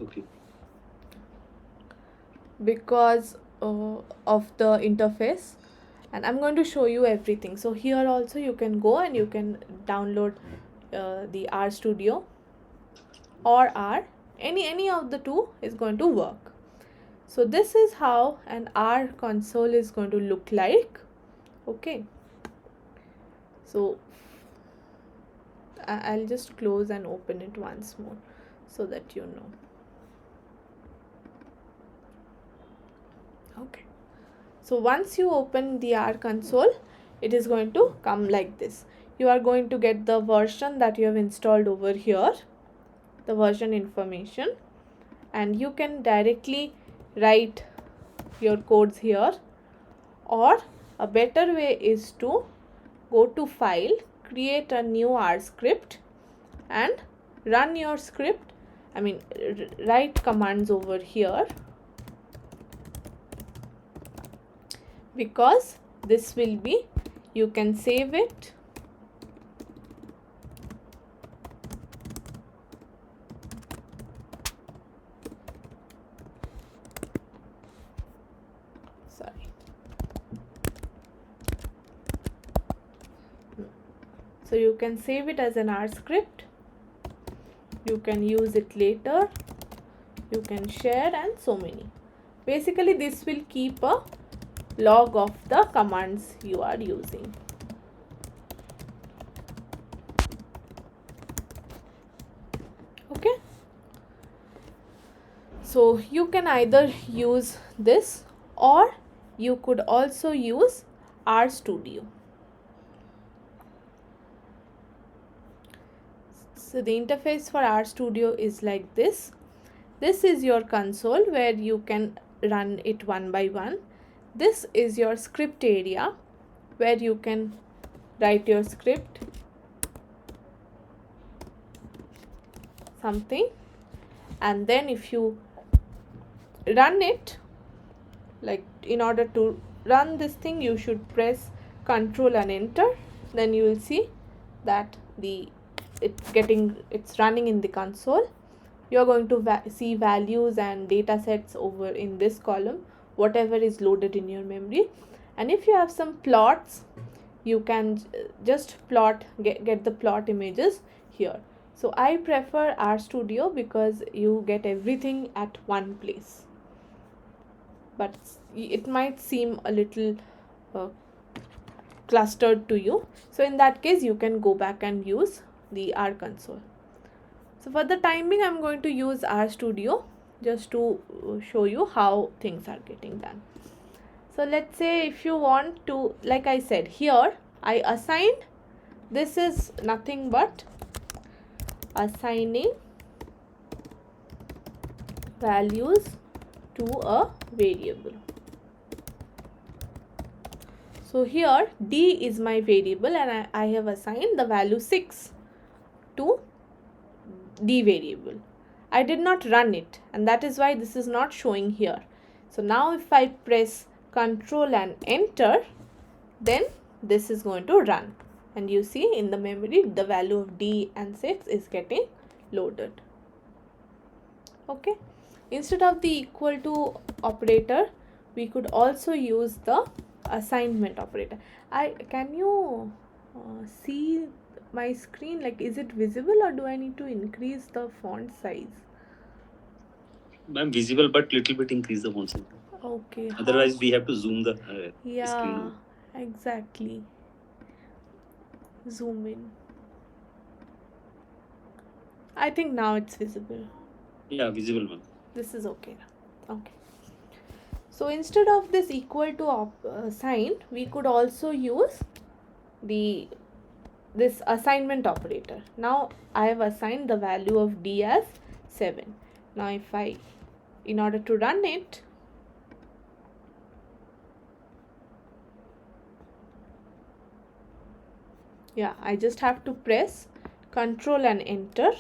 Okay. Because of the interface, and I'm going to show you everything. So here also you can go and you can download the R Studio or R, any of the two is going to work. So this is how an R console is going to look like. Okay, so I'll just close and open it once more so that you know. Okay, so once you open the R console, it is going to come like this. You are going to get the version that you have installed over here, the version information, and you can directly write your codes here, or a better way is to go to file, create a new R script and run your script. Write commands over here, because this will be, you can save it, sorry, so you can save it as an R script, you can use it later, you can share, and so many. Basically this will keep a log of the commands you are using. Okay, so you can either use this or you could also use R Studio. So the interface for R Studio is like this. This is your console where you can run it one by one. This is your script area where you can write your script, something, and then if you run it, like in order to run this thing, you should press control and enter, then you will see that it's running in the console. You are going to see values and data sets over in this column, whatever is loaded in your memory. And if you have some plots, you can just get the plot images here. So I prefer RStudio because you get everything at one place, but it might seem a little uh, clustered to you. So in that case, you can go back and use the R console. So for the time being, I'm going to use RStudio just to show you how things are getting done. So let's say if you want to, like I said here, I assigned, this is nothing but assigning values to a variable. So here D is my variable and I have assigned the value 6 to D variable. I did not run it, and that is why this is not showing here. So now if I press Control and enter, then this is going to run, and you see in the memory the value of D and 6 is getting loaded. Okay, instead of the equal to operator, we could also use the assignment operator. Can you see my screen? Like, is it visible or do I need to increase the font size? I'm visible, but little bit increase the font size. Okay. Otherwise, we have to zoom the yeah, screen. exactly. Zoom in. I think now it's visible. Yeah, visible one. This is okay now. Okay. So instead of this equal to sign, we could also use this assignment operator. Now I have assigned the value of D as 7. Now if in order to run it, yeah, I just have to press Control and enter.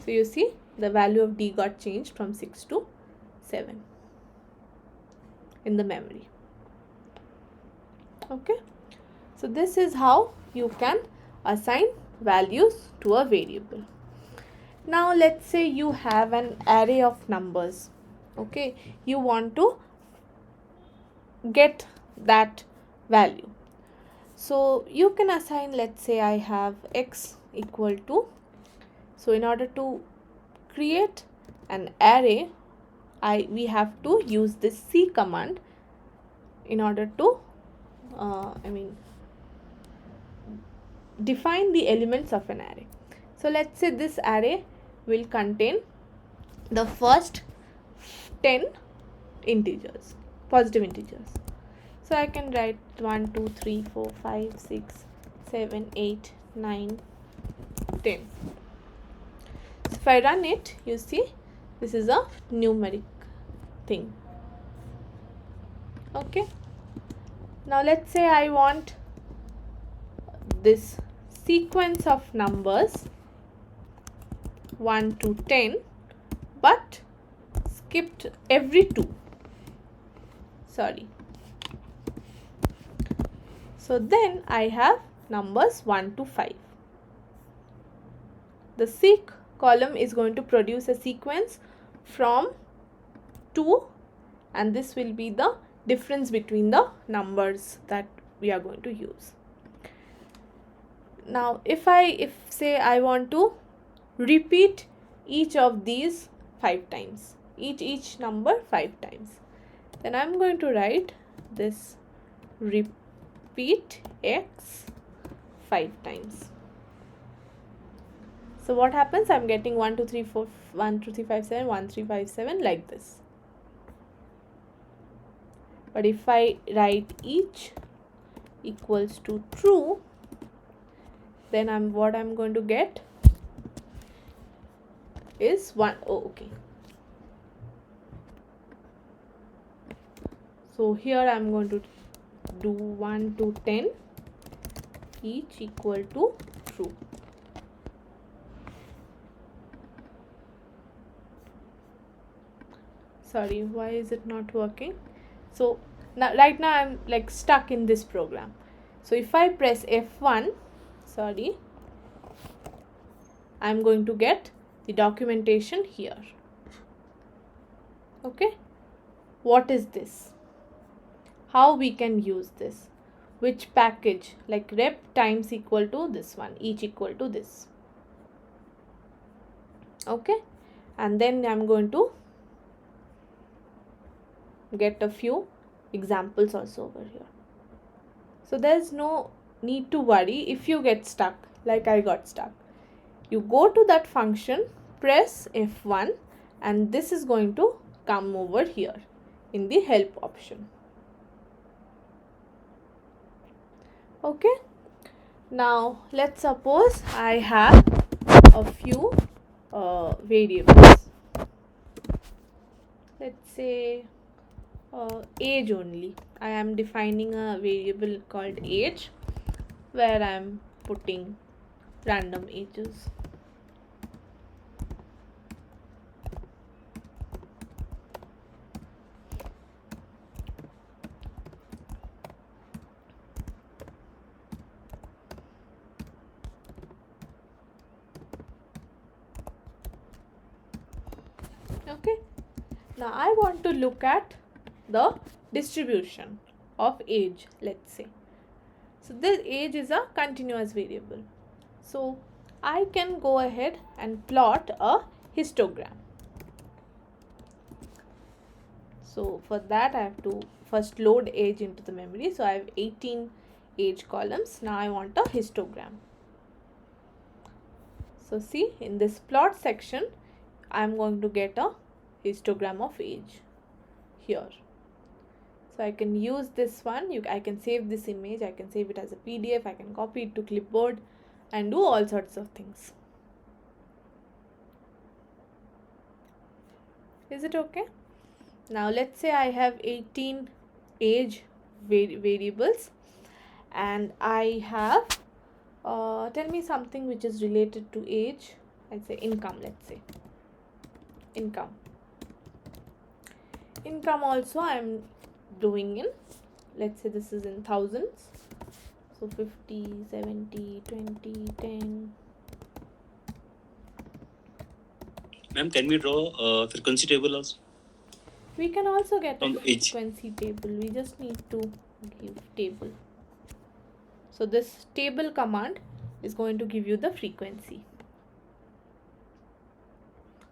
So you see the value of D got changed from 6 to 7 in the memory. Okay, so this is how you can assign values to a variable. Now let's say you have an array of numbers. Okay, you want to get that value. So you can assign, let's say I have x equal to, so in order to create an array, we have to use this C command in order to define the elements of an array. So let's say this array will contain the first 10 integers, positive integers. So I can write 1, 2, 3, 4, 5, 6, 7, 8, 9, 10. So if I run it, you see this is a numeric thing. Okay. Now let's say I want this sequence of numbers 1 to 10, but skipped every 2. Sorry. So then I have numbers 1 to 5. The seq column is going to produce a sequence from 2, and this will be the difference between the numbers that we are going to use. Now if say I want to repeat each of these 5 times, each number 5 times, then I'm going to write this repeat x 5 times. So what happens? I'm getting 1, 2, 3, 4, 1, 2, 3, 5, 7, 1, 3, 5, 7 like this. But if I write each equals to true, then what I'm going to get is 1. Oh, okay. So here I'm going to do 1 to 10, each equal to true. Sorry, why is it not working? So Now right now I'm like stuck in this program. So if I press F1, sorry, I'm going to get the documentation here. Okay, what is this? How we can use this? Which package? Like rep times equal to this one, each equal to this. Okay, and then I'm going to get a few examples also over here. So there's no need to worry if you get stuck like I got stuck. You go to that function, press F1, and this is going to come over here in the help option. Okay, now let's suppose I have a few variables. Let's say age only. I am defining a variable called age where I am putting random ages. Okay, now I want to look at the distribution of age, let's say. So this age is a continuous variable. So I can go ahead and plot a histogram. So for that I have to first load age into the memory. So I have 18 age columns. Now I want a histogram. So see, in this plot section I am going to get a histogram of age here. So I can use this one. I can save this image. I can save it as a PDF. I can copy it to clipboard and do all sorts of things. Is it okay? Now let's say I have 18 age variables and I have tell me something which is related to age. I'd say income. Let's say income also I'm doing in, let's say this is in thousands. So 50, 70, 20, 10. Ma'am, can we draw a frequency table also? We can also get a Age. frequency table. We just need to give table. So this table command is going to give you the frequency.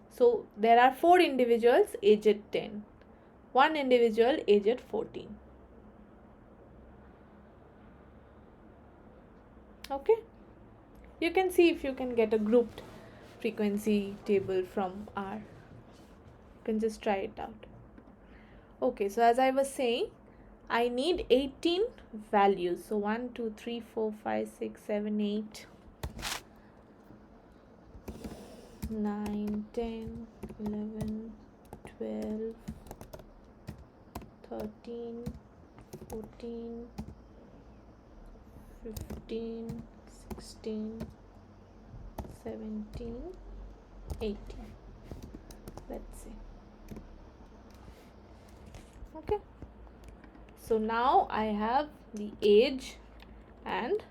So there are 4 individuals aged 10, 1 individual aged 14. Okay, you can see if you can get a grouped frequency table from R. You can just try it out. Okay, so as I was saying, I need 18 values. So 1, 2, 3, 4, 5, 6, 7, 8, 9, 10, 11, 12, 13, 14, 15, 16, 17, 18. Let's see. Okay. So now I have the age and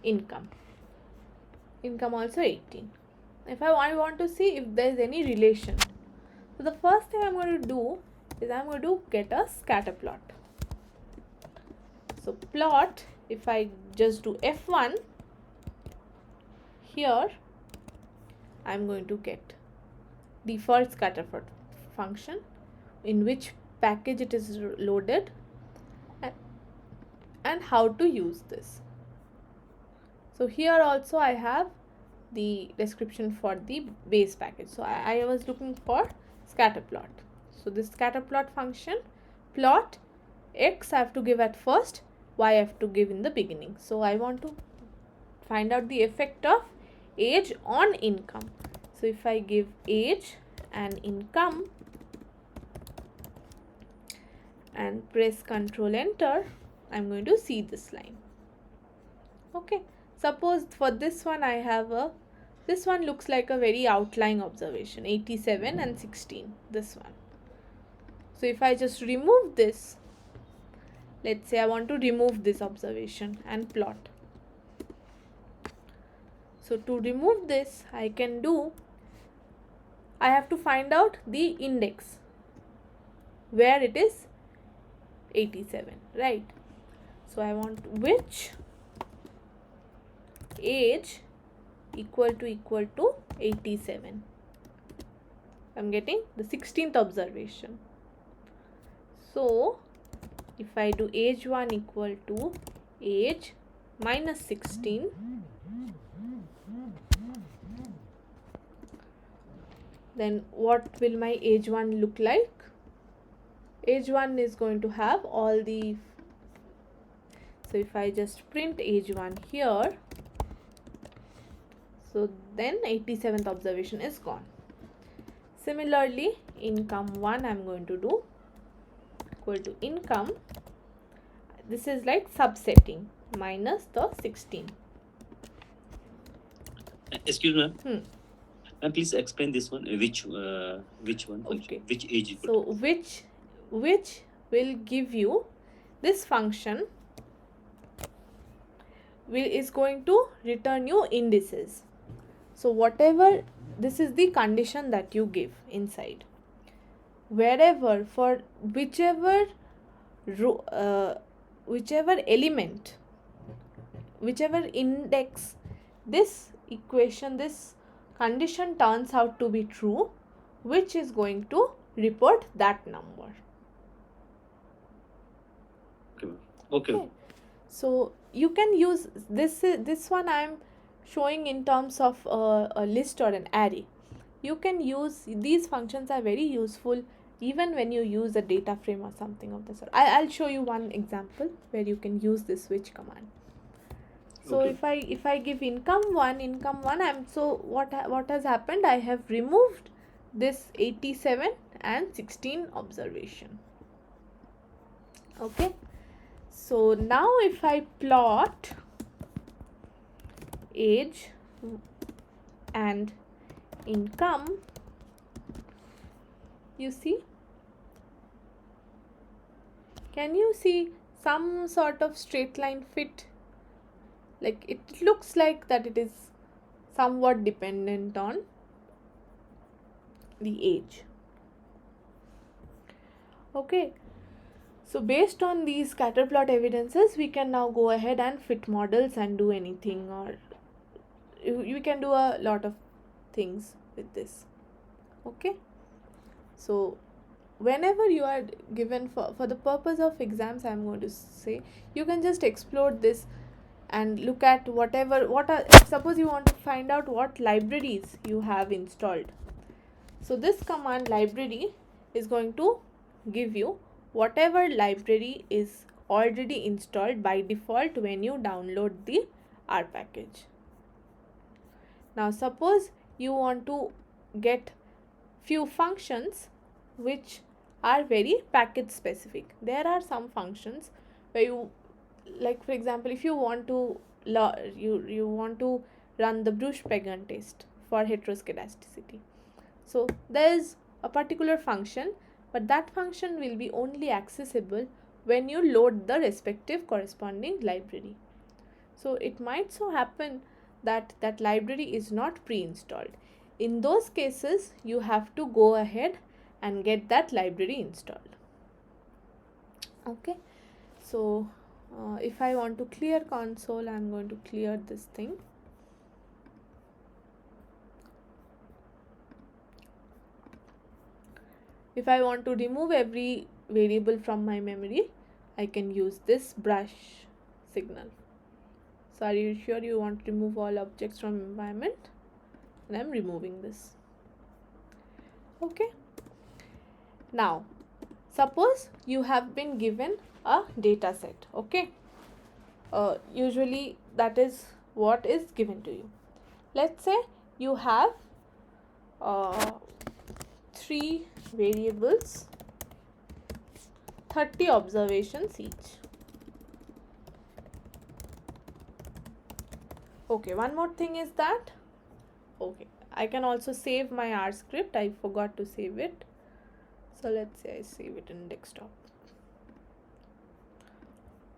income. Income also 18. If I want to see if there is any relation. So the first thing I'm going to do is I'm going to get a scatter plot. So plot, if I just do F1, here I'm going to get default scatter plot function, in which package it is loaded and how to use this. So here also I have the description for the base package. So I was looking for scatter plot. So this scatter plot function, plot x I have to give at first, y I have to give in the beginning. So I want to find out the effect of age on income. So if I give age and income and press Ctrl Enter, I'm going to see this line. Okay, suppose for this one I have this one looks like a very outlying observation, 87 and 16, this one. So if I just remove this let's say I want to remove this observation and plot. So to remove this, I have to find out the index where it is 87, right? So I want which age equal to 87. I'm getting the 16th observation. So if I do age 1 equal to age minus 16, then what will my age 1 look like? Age 1 is going to have all the, so if I just print age 1 here, so then 87th observation is gone. Similarly, income 1 I'm going to do equal to income, this is like subsetting, minus the 16. Excuse me, ma'am. And please explain this one. Which one function? Okay. Which age equal So to? which will give you this function is going to return you indices. So whatever, this is the condition that you give inside. Wherever, for whichever whichever element, whichever index this equation, this condition turns out to be true, which is going to report that number. Okay. So you can use this one I am showing in terms of a list or an array. You can use these functions, are very useful even when you use a data frame or something of the sort. I'll show you one example where you can use this switch command. So Okay. if I give income 1, I'm, so what has happened, I have removed this 87 and 16 observation. Okay, so now if I plot age and income, you see, can you see some sort of straight line fit? Like it looks like that it is somewhat dependent on the age. Okay, so based on these scatter plot evidences, we can now go ahead and fit models and do anything, or you can do a lot of things with this. Okay, so whenever you are given, for the purpose of exams, I'm going to say you can just explore this and look at suppose you want to find out what libraries you have installed. So this command library is going to give you whatever library is already installed by default when you download the R package. Now suppose you want to get few functions which are very package specific. There are some functions where you, like for example, if you want to you want to run the Bruce-Pagan test for heteroscedasticity. So there is a particular function, but that function will be only accessible when you load the respective corresponding library. So it might so happen that that library is not pre-installed. In those cases, you have to go ahead and get that library installed. Okay, so if I want to clear console, I'm going to clear this thing. If I want to remove every variable from my memory, I can use this brush signal. So are you sure you want to remove all objects from environment? And I'm removing this. Okay, now suppose you have been given a data set. Okay, usually that is what is given to you. Let's say you have 3 variables, 30 observations each. Okay, one more thing is that, okay, I can also save my R script. I forgot to save it. So let's say I save it in desktop.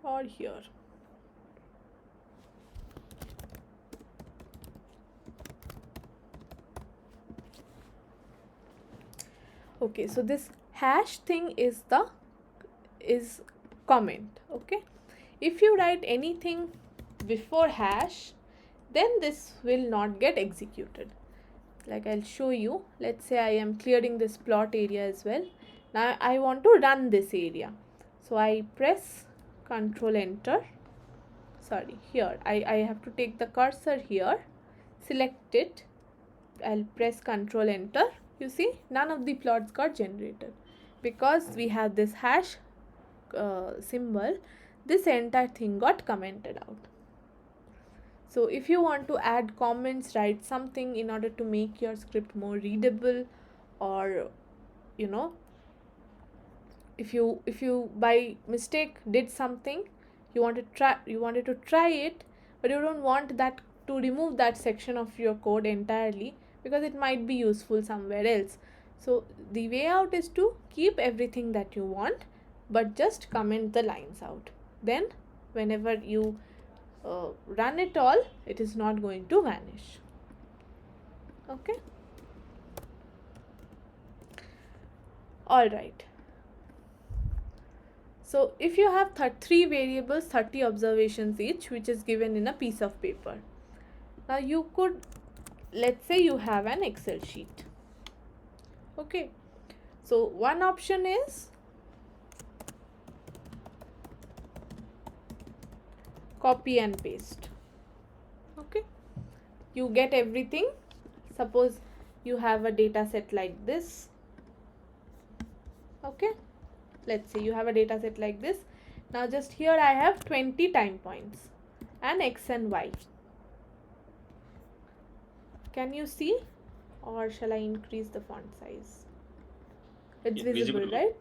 or here. Okay, so this hash thing is comment. Okay, if you write anything before hash, then this will not get executed. Like I'll show you. Let's say I am clearing this plot area as well. Now I want to run this area, so I press Control Enter. Sorry, here I have to take the cursor here, select it, I'll press Control Enter. You see, none of the plots got generated because we have this hash symbol. This entire thing got commented out. So if you want to add comments, write something in order to make your script more readable, or you know, if you by mistake did something, you wanted to try it, but you don't want that to remove that section of your code entirely because it might be useful somewhere else. So the way out is to keep everything that you want, but just comment the lines out. Then whenever you run it all, it is not going to vanish. Okay, all right. So if you have 3 variables, 30 observations each, which is given in a piece of paper. Now you could, let's say you have an Excel sheet. Okay, so one option is copy and paste. Okay, you get everything. Suppose you have a data set like this. Okay, let's say you have a data set like this. Now just here I have 20 time points and X and Y. Can you see, or shall I increase the font size? It's visible, right?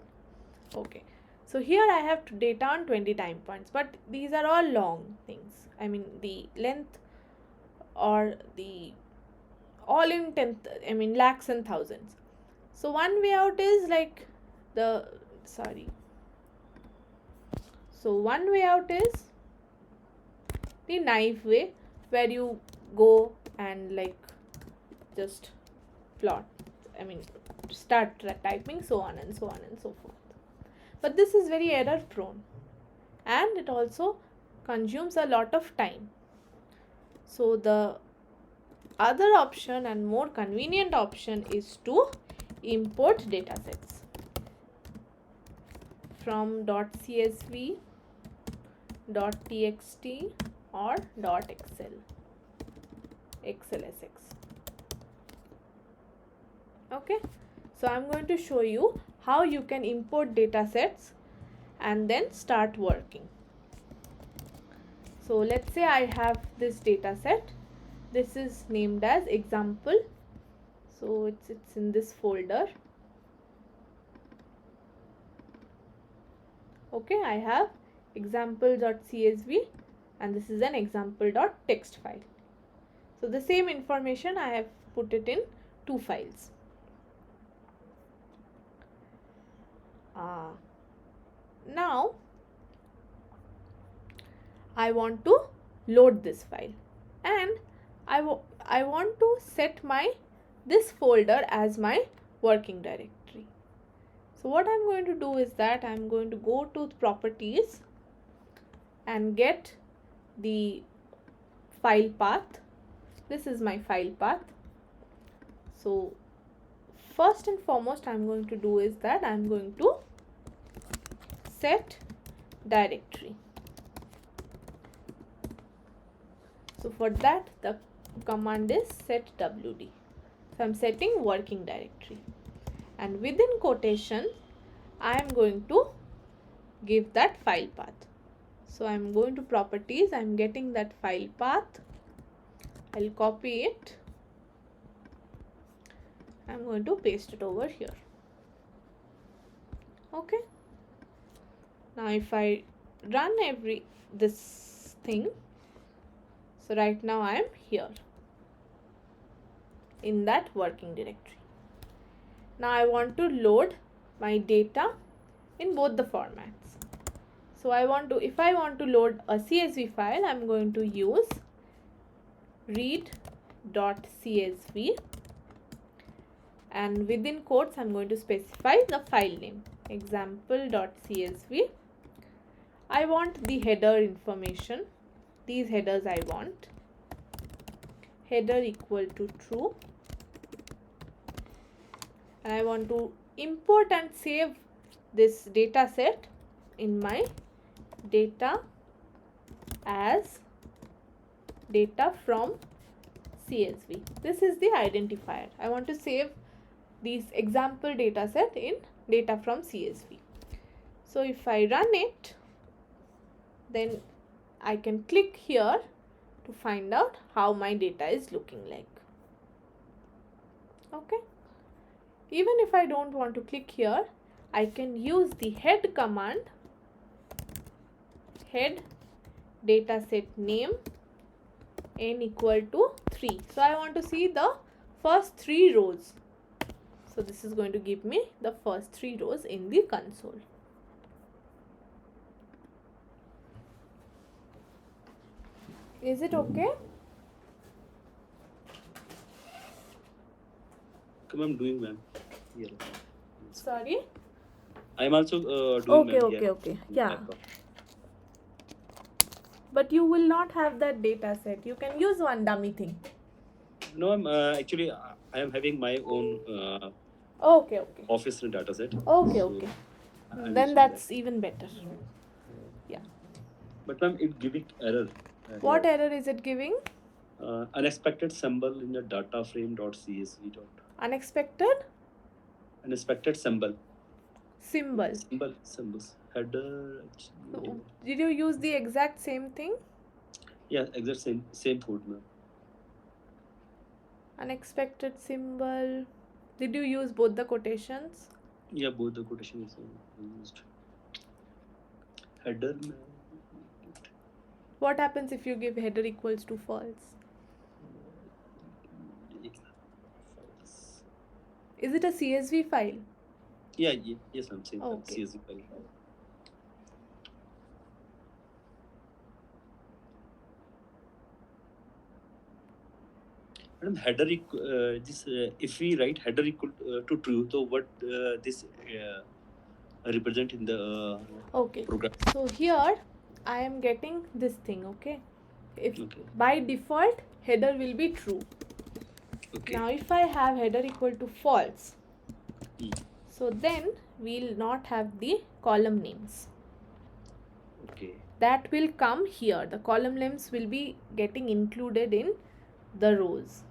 Okay, so here I have data on 20 time points, but these are all long things. I mean the length or the all in lakhs and thousands. So one way out is like the sorry. So one way out is the naive way, where you go and like just plot. I mean start typing, so on and so on and so forth. But this is very error prone and it also consumes a lot of time. So the other option and more convenient option is to import datasets from .csv, .txt or .xl, xlsx. Okay, so I'm going to show you how you can import datasets and then start working. So let's say I have this dataset. This is named as example. So it's in this folder. Okay, I have example.csv and this is an example.txt file. So the same information I have put it in 2 files. Now I want to load this file and I want to set this folder as my working directory. So what I'm going to do is that I'm going to go to properties and get the file path. This is my file path. So first and foremost I'm going to do is that I'm going to set directory. So for that the command is set wd. So I'm setting working directory and within quotation I am going to give that file path. So I'm going to properties, I'm getting that file path, I'll copy it, I'm going to paste it over here. Okay, now if I run this thing, so right now I am here in that working directory. Now I want to load my data in both the formats. So if I want to load a CSV file, I'm going to use read.csv, and within quotes I'm going to specify the file name, example.csv. I want the header information. These headers I want. Header equal to true. And I want to import and save this data set in my data as data from CSV. This is the identifier. I want to save this example data set in data from CSV. So if I run it, then I can click here to find out how my data is looking like. Okay. Even if I don't want to click here, I can use the head command, head dataset name n equal to 3. So I want to see the first 3 rows. So this is going to give me the first 3 rows in the console. Is it okay? Come, I'm doing, ma'am. Here. Sorry? I'm also doing, ma'am. Okay. Yeah. But you will not have that data set. You can use one dummy thing. No, I'm actually I am having my own Okay. office data set. Okay. Then that's even better. Yeah. But ma'am, it giving error. What error is it giving? Unexpected symbol in the data frame.csv. Unexpected symbol. Symbols. Header. So, did you use the exact same thing? Yeah, exact same code, ma'am. Unexpected symbol. Did you use both the quotations? Yeah, both the quotations used. Header. What happens if you give header equals to false? Is it a CSV file? Yes, I'm saying CSV file. Madam, header if we write header equal to true, so what this represent in the program? So here I am getting this thing. Okay. By default header will be true. Now if I have header equal to false, so then we'll not have the column names. That will come here. The column names will be getting included in the rows.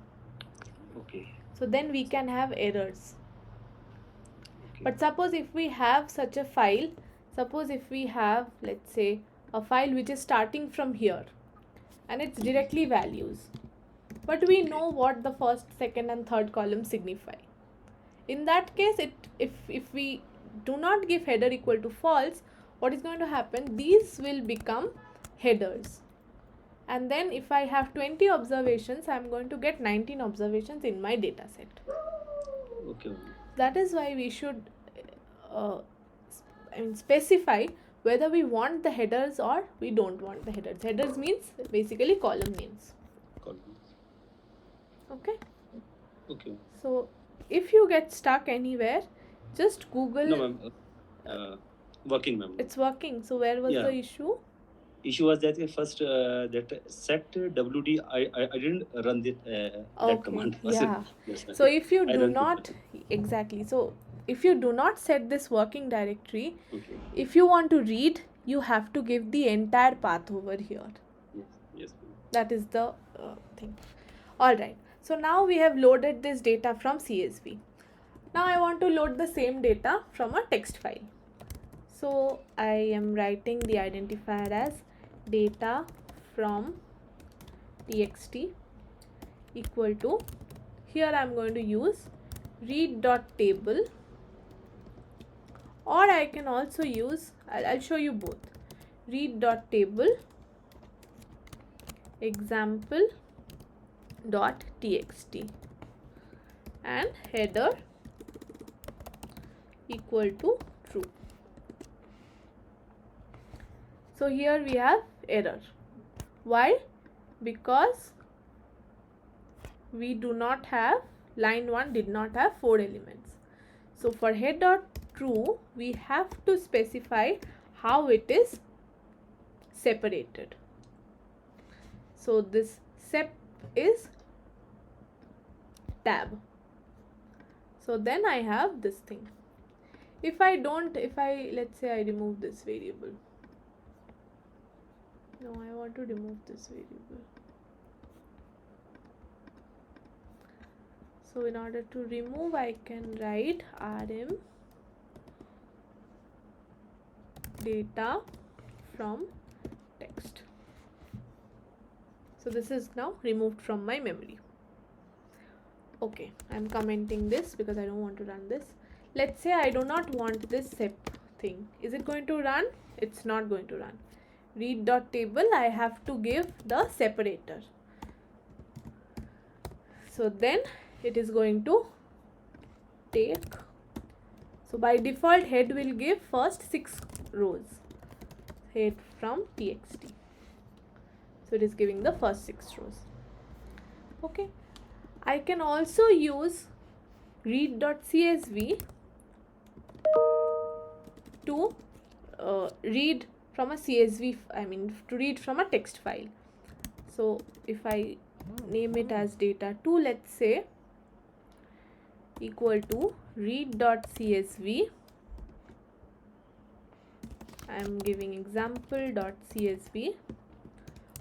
So then we can have errors. But suppose if we have such a file, suppose if we have, let's say, a file which is starting from here and it's directly values, but we know what the first, second and third column signify. In that case, if we do not give header equal to false, what is going to happen? These will become headers. And then if I have 20 observations, I am going to get 19 observations in my data set. That is why we should specify whether we want the headers or we don't want the headers. Headers means basically column names. Okay. So if you get stuck anywhere, just Google. No, ma'am. Working, ma'am. It's working. So where was the issue? Issue was that first that set WD I didn't run that command. Yeah. So if you do not so if you do not set this working directory, if you want to read, you have to give the entire path over here. Yes. That is the thing. All right. So now we have loaded this data from CSV. Now I want to load the same data from a text file. So I am writing the identifier as data from txt equal to, here I am going to use read.table, or I can also use, I'll show you both, read.table example.txt and header equal to true. So here we have error. Why? Because we do not have, line 1 did not have 4 elements. So for head.true, we have to specify how it is separated. So this sep is tab. So then I have this thing. If I let's say I remove this variable. No, I want to remove this variable. So in order to remove, I can write rm data from text. So this is now removed from my memory. Okay, I'm commenting this because I don't want to run this. Let's say I do not want this sep thing. Is it going to run? It's not going to run. Read.table, I have to give the separator. So then it is going to take, so by default head will give first 6 rows, head from txt. So it is giving the first 6 rows. Okay, I can also use read.csv to read from a CSV, to read from a text file. So if I name it as data2, let's say, equal to read.csv, I am giving example.csv.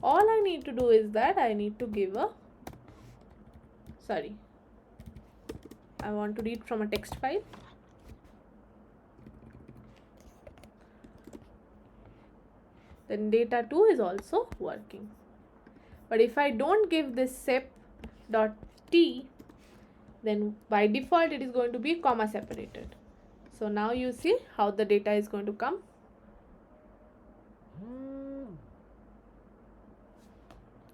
All I need to do is that I need to give a, I want to read from a text file. Then data2 is also working. But if I don't give this sep.t, then by default it is going to be comma separated. So now you see how the data is going to come.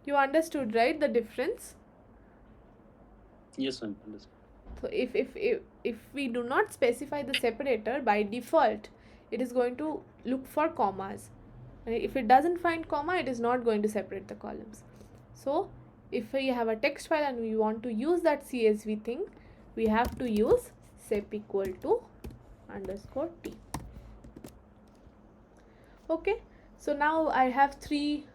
You understood, right, the difference? Yes, ma'am. Understood. So if we do not specify the separator, by default it is going to look for commas. And if it doesn't find comma, it is not going to separate the columns. So if we have a text file and we want to use that CSV thing, we have to use sep equal to _t. Okay, so now I have 3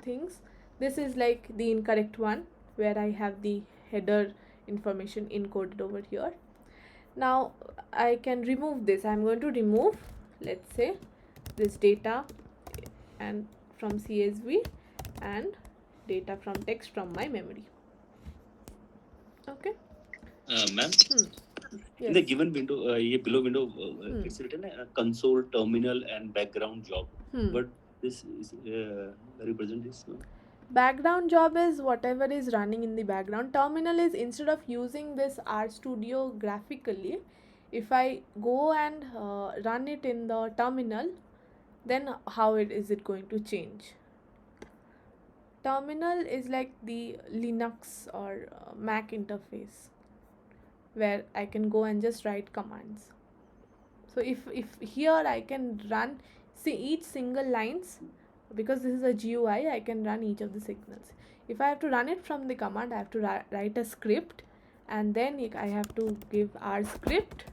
things. This is like the incorrect one, where I have the header information encoded over here. Now I can remove this. I'm going to remove, let's say, this data and from CSV and data from text from my memory. Okay, Ma'am, in yes. the given window, below window, it's written console, terminal, and background job. What this is represent this? Background job is whatever is running in the background. Terminal is, instead of using this RStudio graphically, if I go and run it in the terminal, then how is it going to change? Terminal is like the Linux or Mac interface, where I can go and just write commands. So if here I can run, see each single lines, because this is a GUI, I can run each of the signals. If I have to run it from the command, I have to write a script, and then I have to give R script,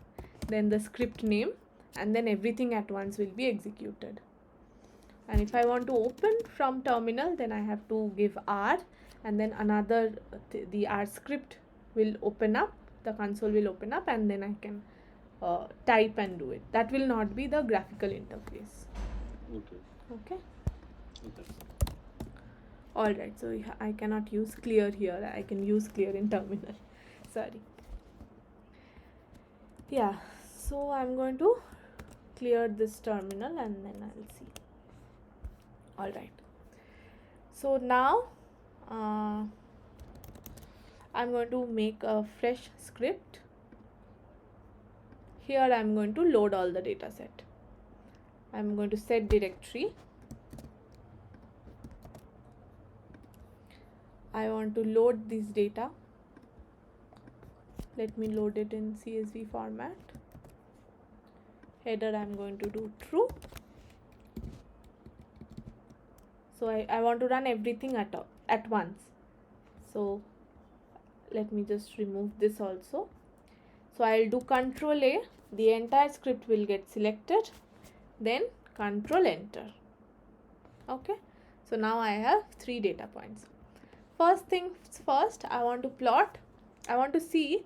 then the script name, and then everything at once will be executed. And if I want to open from terminal, then I have to give R, and then another the R script will open up, the console will open up, and then I can type and do it. That will not be the graphical interface. Okay. All right, so I cannot use clear here. I can use clear in terminal. Sorry. Yeah, so I'm going to clear this terminal and then I'll see. All right, so now I'm going to make a fresh script. Here I'm going to load all the data set. I'm going to set directory. I want to load this data. Let me load it in CSV format. Header I'm going to do true. So I want to run everything at once. So let me just remove this also. So I'll do Control A, the entire script will get selected, then Control Enter. Okay, so now I have 3 data points. First things first, I want to see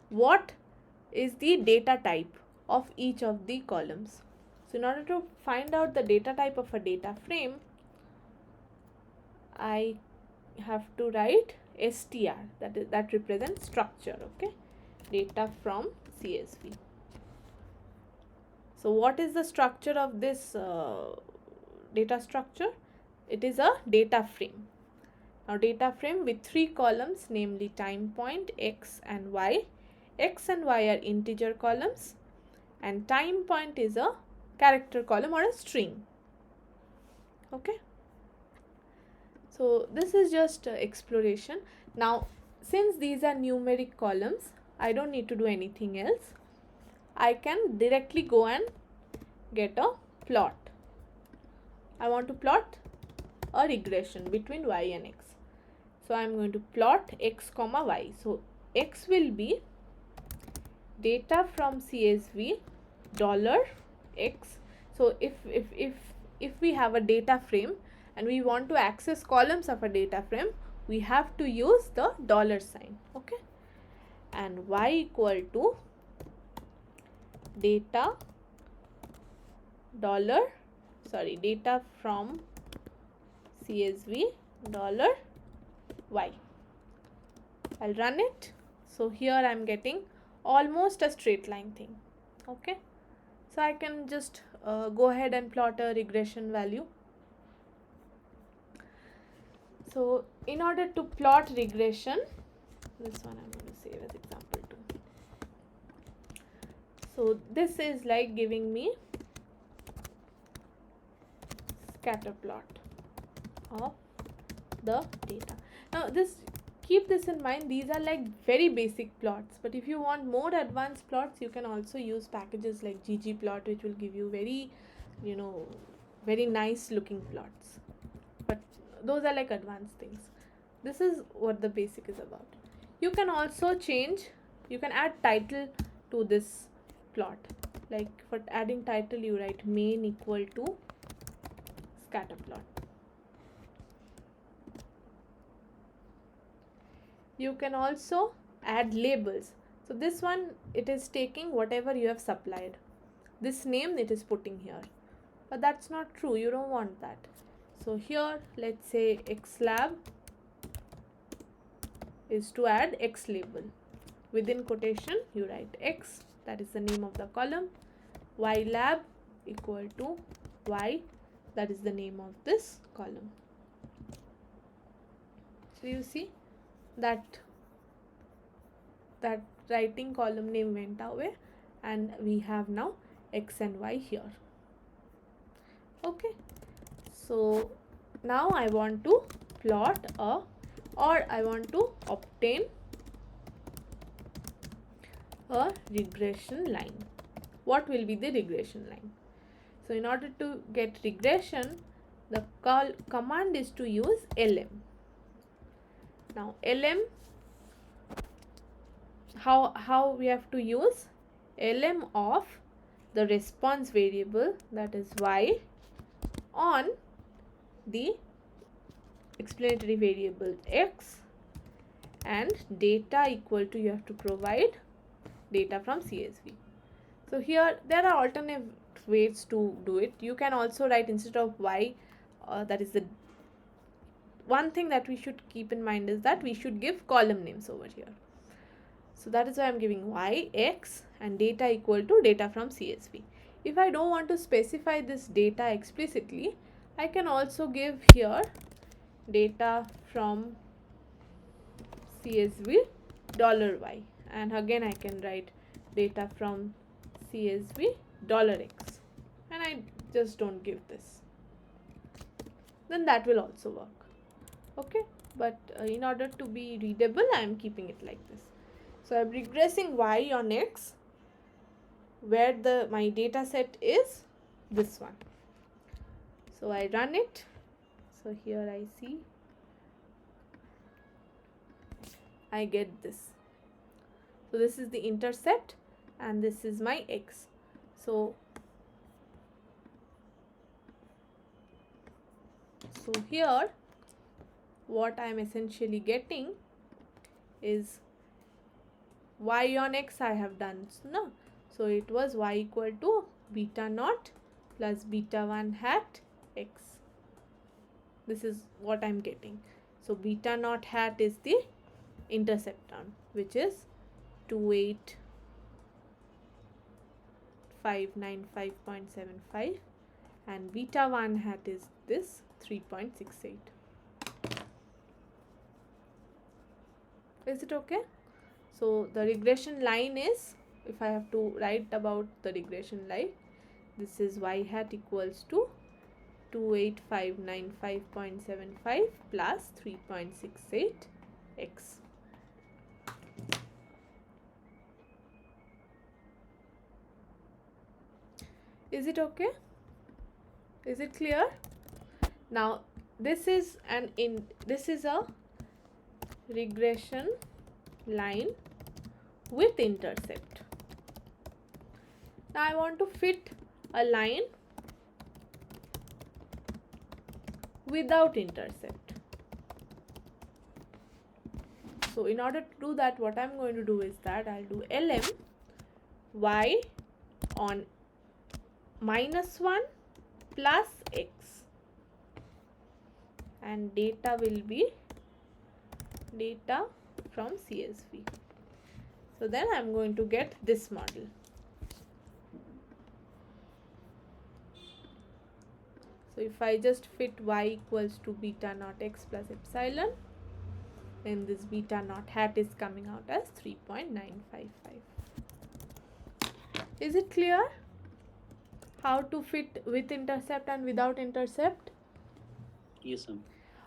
what is the data type of each of the columns. So in order to find out the data type of a data frame, I have to write str, that represents structure. Okay, data from CSV. So what is the structure of this data structure? It is a data frame. Now data frame with 3 columns, namely time point, x and y. X and y are integer columns and time point is a character column or a string. Okay, so this is just exploration. Now since these are numeric columns, I don't need to do anything else. I can directly go and get a plot. I want to plot a regression between y and x. So I am going to plot x comma y. So x will be data from CSV $x. So if we have a data frame and we want to access columns of a data frame, we have to use the $sign. Okay, and y equal to data data from CSV $y. I'll run it. So here I'm getting almost a straight line thing. Okay, so I can just go ahead and plot a regression value. So in order to plot regression, this one I'm going to save as example 2. So this is like giving me scatter plot of the data. Now keep this in mind, these are like very basic plots, but if you want more advanced plots, you can also use packages like ggplot, which will give you very, very nice looking plots, but those are like advanced things. This is what the basic is about. You can also you can add title to this plot. Like for adding title, you write main equal to scatter plot. You can also add labels. So this one, it is taking whatever you have supplied. This name it is putting here, but that's not true. You don't want that. So here, let's say xlab is to add x label. Within quotation, you write x, that is the name of the column. ylab equal to y, that is the name of this column. So you see that writing column name went away and we have now x and y here. Okay, so now I want to plot I want to obtain a regression line. What will be the regression line? So in order to get regression, the command is to use lm. Now lm, how we have to use lm of the response variable, that is y, on the explanatory variable x, and data equal to, you have to provide data from CSV. So here there are alternate ways to do it. You can also write instead of y, that is the one thing that we should keep in mind is that we should give column names over here. So that is why I'm giving y, x, and data equal to data from CSV. If I don't want to specify this data explicitly, I can also give here data from CSV $y, and again I can write data from CSV $x, and I just don't give this, then that will also work. Okay, but in order to be readable, I am keeping it like this. So I am regressing y on x, where my data set is this one. So I run it. So here I see I get this. So this is the intercept and this is my x. So here what I am essentially getting is y on x I have done, no? So it was y equal to beta naught plus beta 1 hat x. This is what I'm getting. So beta naught hat is the intercept term, which is 28595.75, and beta 1 hat is this 3.68. Is it okay? So the regression line is, if I have to write about the regression line, this is y hat equals to 28595.75 plus 3.68 x. Is it okay? Is it clear? Now this is a regression line with intercept. Now I want to fit a line without intercept. So in order to do that, what I'm going to do is that I'll do lm y on -1 plus x, and data will be data from CSV. So then I'm going to get this model. So if I just fit y equals to beta naught x plus epsilon, then this beta naught hat is coming out as 3.955. Is it clear how to fit with intercept and without intercept? Yes, ma'am.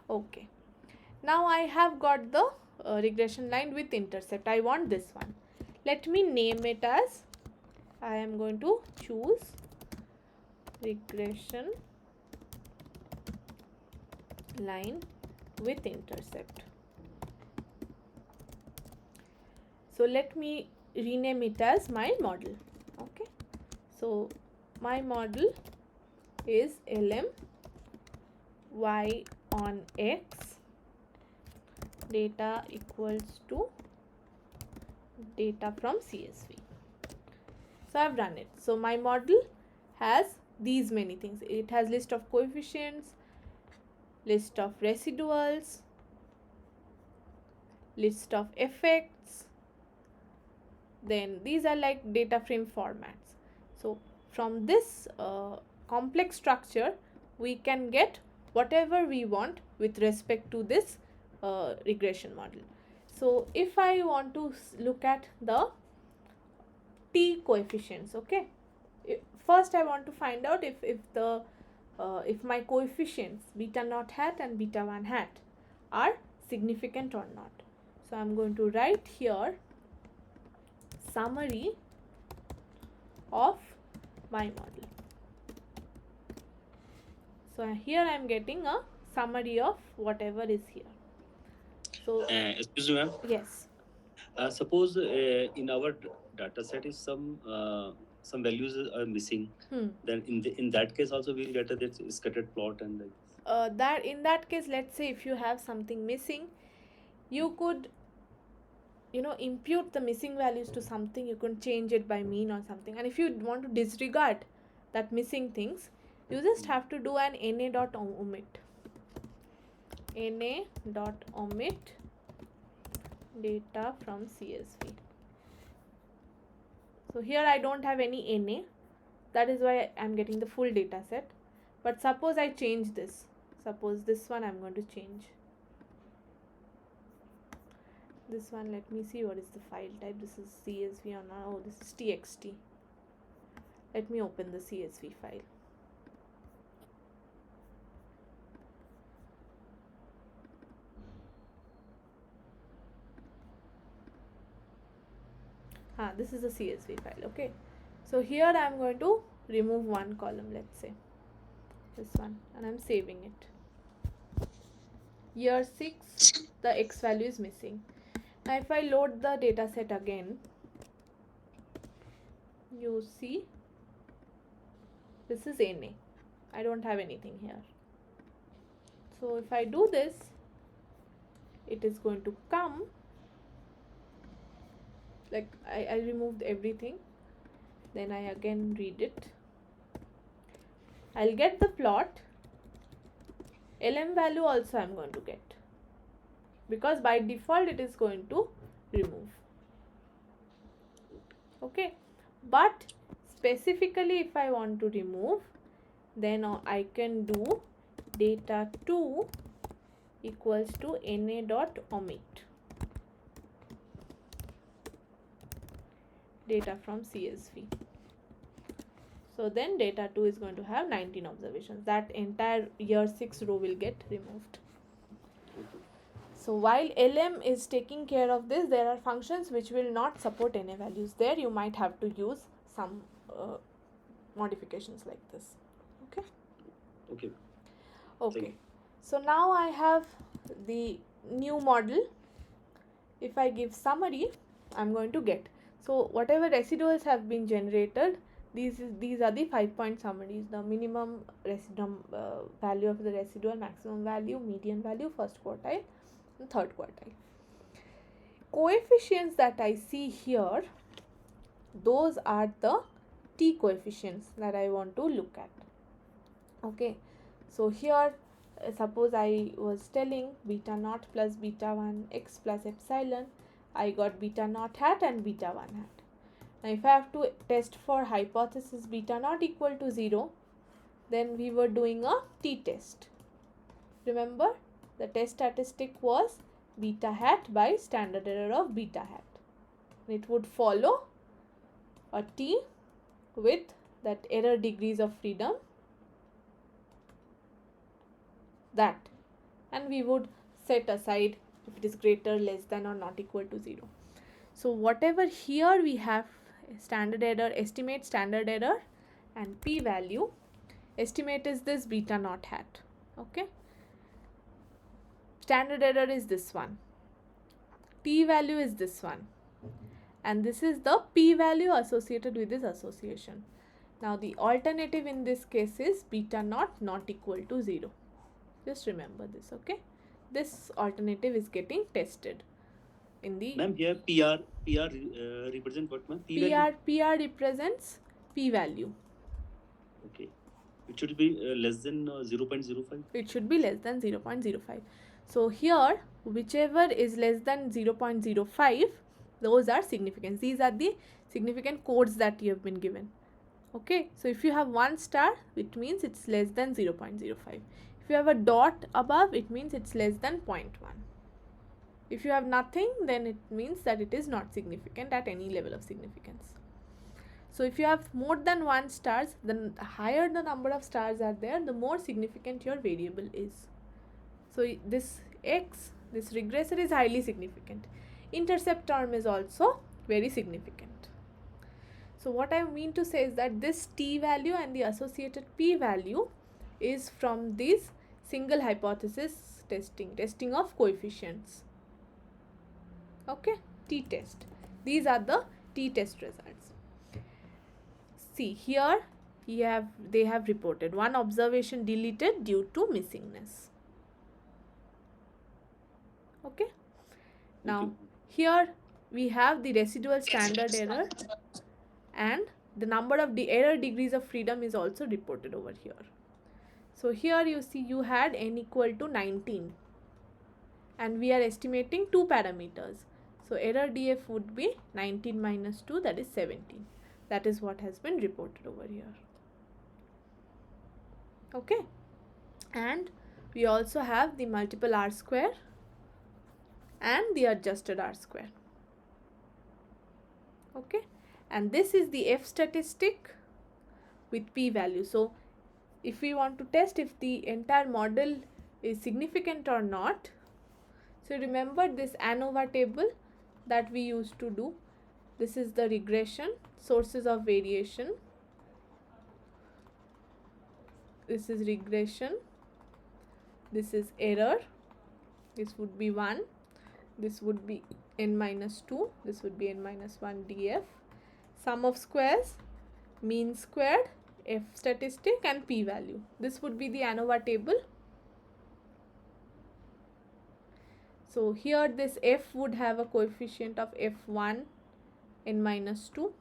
Okay. Now I have got the regression line with intercept. I want this one. Let me name it as, I am going to choose regression line with intercept. So let me rename it as my model. Okay. So my model is lm y on x data equals to data from CSV. So I've run it. So my model has these many things. It has list of coefficients, list of residuals, list of effects. Then these are like data frame formats. So from this complex structure, we can get whatever we want with respect to this regression model. So if I want to look at the t coefficients, okay, first I want to find out if my coefficients beta naught hat and beta 1 hat are significant or not. So I'm going to write here summary of my model. So here I am getting a summary of whatever is here. So excuse me, ma'am. Yes. Suppose in our data set is some values are missing. Then in that case also we will get a scattered plot and like. That in that case, let's say if you have something missing, you could impute the missing values to something. You can change it by mean or something, and if you want to disregard that missing things, you just have to do an na.omit data from CSV. So here I don't have any na, that is why I'm getting the full data set. But suppose I change this, suppose this one I'm going to change. This one, let me see what is the file type. This is CSV or not. Oh, this is txt. Let me open the CSV file. This is a CSV file. Okay, so here I am going to remove one column, let's say this one, and I'm saving it. year 6 the x value is missing. Now if I load the data set again, you see this is NA. I don't have anything here. So if I do this, it is going to come like I removed everything, then I again read it. I'll get the plot. LM value also I'm going to get, because by default it is going to remove. Okay, but specifically if I want to remove, then I can do data2 equals to na dot omit data from CSV. So then data2 is going to have 19 observations. That entire year 6 row will get removed. So while LM is taking care of this, there are functions which will not support NA values. There you might have to use some modifications like this. Okay. Okay. Okay. So now I have the new model. If I give summary, I'm going to get. So whatever residuals have been generated, these are the 5-point summaries. The minimum value of the residual, maximum value, median value, first quartile, and third quartile. Coefficients that I see here, those are the t coefficients that I want to look at. Okay, so here suppose I was telling beta naught plus beta 1 x plus epsilon, I got beta naught hat and beta 1 hat. Now if I have to test for hypothesis beta naught equal to 0, then we were doing a t-test. Remember, the test statistic was beta hat by standard error of beta hat. It would follow a t with that error degrees of freedom, that, and we would set aside if it is greater, less than, or not equal to 0. So whatever here we have standard error, estimate standard error, and p value. Estimate is this beta naught hat. Okay, standard error is this one, t value is this one, and this is the p value associated with this association. Now the alternative in this case is beta naught not equal to 0. Just remember this. Okay, this alternative is getting tested in the. Ma'am, here PR represent what, ma'am? PR represents p value. Okay, it should be less than 0.05. It should be less than 0.05. So here whichever is less than 0.05, those are significant. These are the significant codes that you have been given. Okay, so if you have 1 star, it means it's less than 0.05. If you have a dot above, it means it's less than 0.1. If you have nothing, then it means that it is not significant at any level of significance. So if you have more than 1 stars, then the higher the number of stars are there, the more significant your variable is. So this x, this regressor is highly significant. Intercept term is also very significant. So what I mean to say is that this t value and the associated p value is from this single hypothesis testing of coefficients. Okay, t-test. These are the t-test results. See here, they have reported 1 observation deleted due to missingness. Okay, now here we have the residual standard error, and the number of the error degrees of freedom is also reported over here. So here you see you had n equal to 19, and we are estimating 2 parameters. So error df would be 19 minus 2, that is 17. That is what has been reported over here. Okay, and we also have the multiple r square and the adjusted r square. Okay, and this is the f statistic with p value. So if we want to test if the entire model is significant or not, so remember this ANOVA table that we used to do. This is the regression, sources of variation, this is regression, this is error, This would be 1, this would be n minus 2, this would be n minus 1 df. Sum of squares, mean squared, f statistic and p value. This would be the ANOVA table. So here this f would have a coefficient of f1 n minus 2.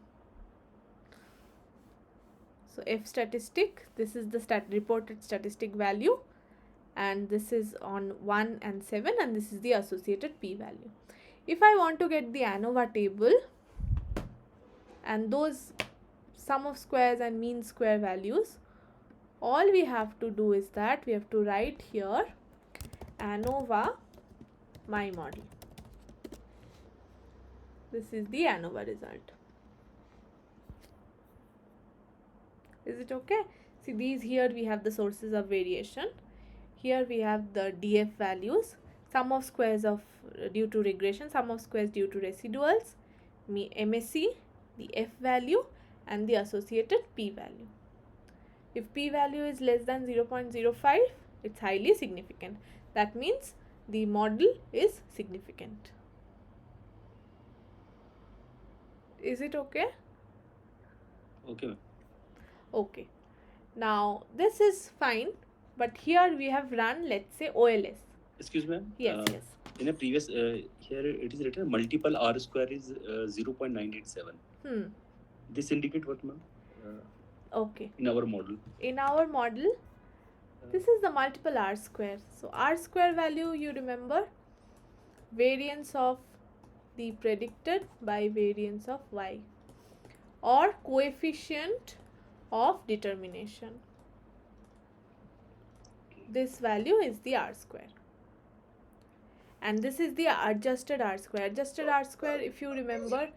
So f statistic, this is the reported statistic value, and this is on 1 and 7, and this is the associated p value. If I want to get the ANOVA table and those sum of squares and mean square values, all we have to do is that we have to write here ANOVA my model. This is the ANOVA result. Is it okay? See, these here we have the sources of variation. Here we have the DF values, sum of squares of due to regression, sum of squares due to residuals, MSE, the F value and the associated P value. If P value is less than 0.05, it's highly significant. That means the model is significant. Is it okay? Okay. Okay. Now this is fine, but here we have run, let's say, OLS. Excuse me. Yes, yes. In a previous here it is written multiple R square is 0.987. This indicate what, ma'am? Okay. In our model. In our model, this is the multiple R square. So R square value, you remember, variance of the predicted by variance of Y, or coefficient of determination. This value is the R square. And this is the adjusted R square. Adjusted R square, if you remember,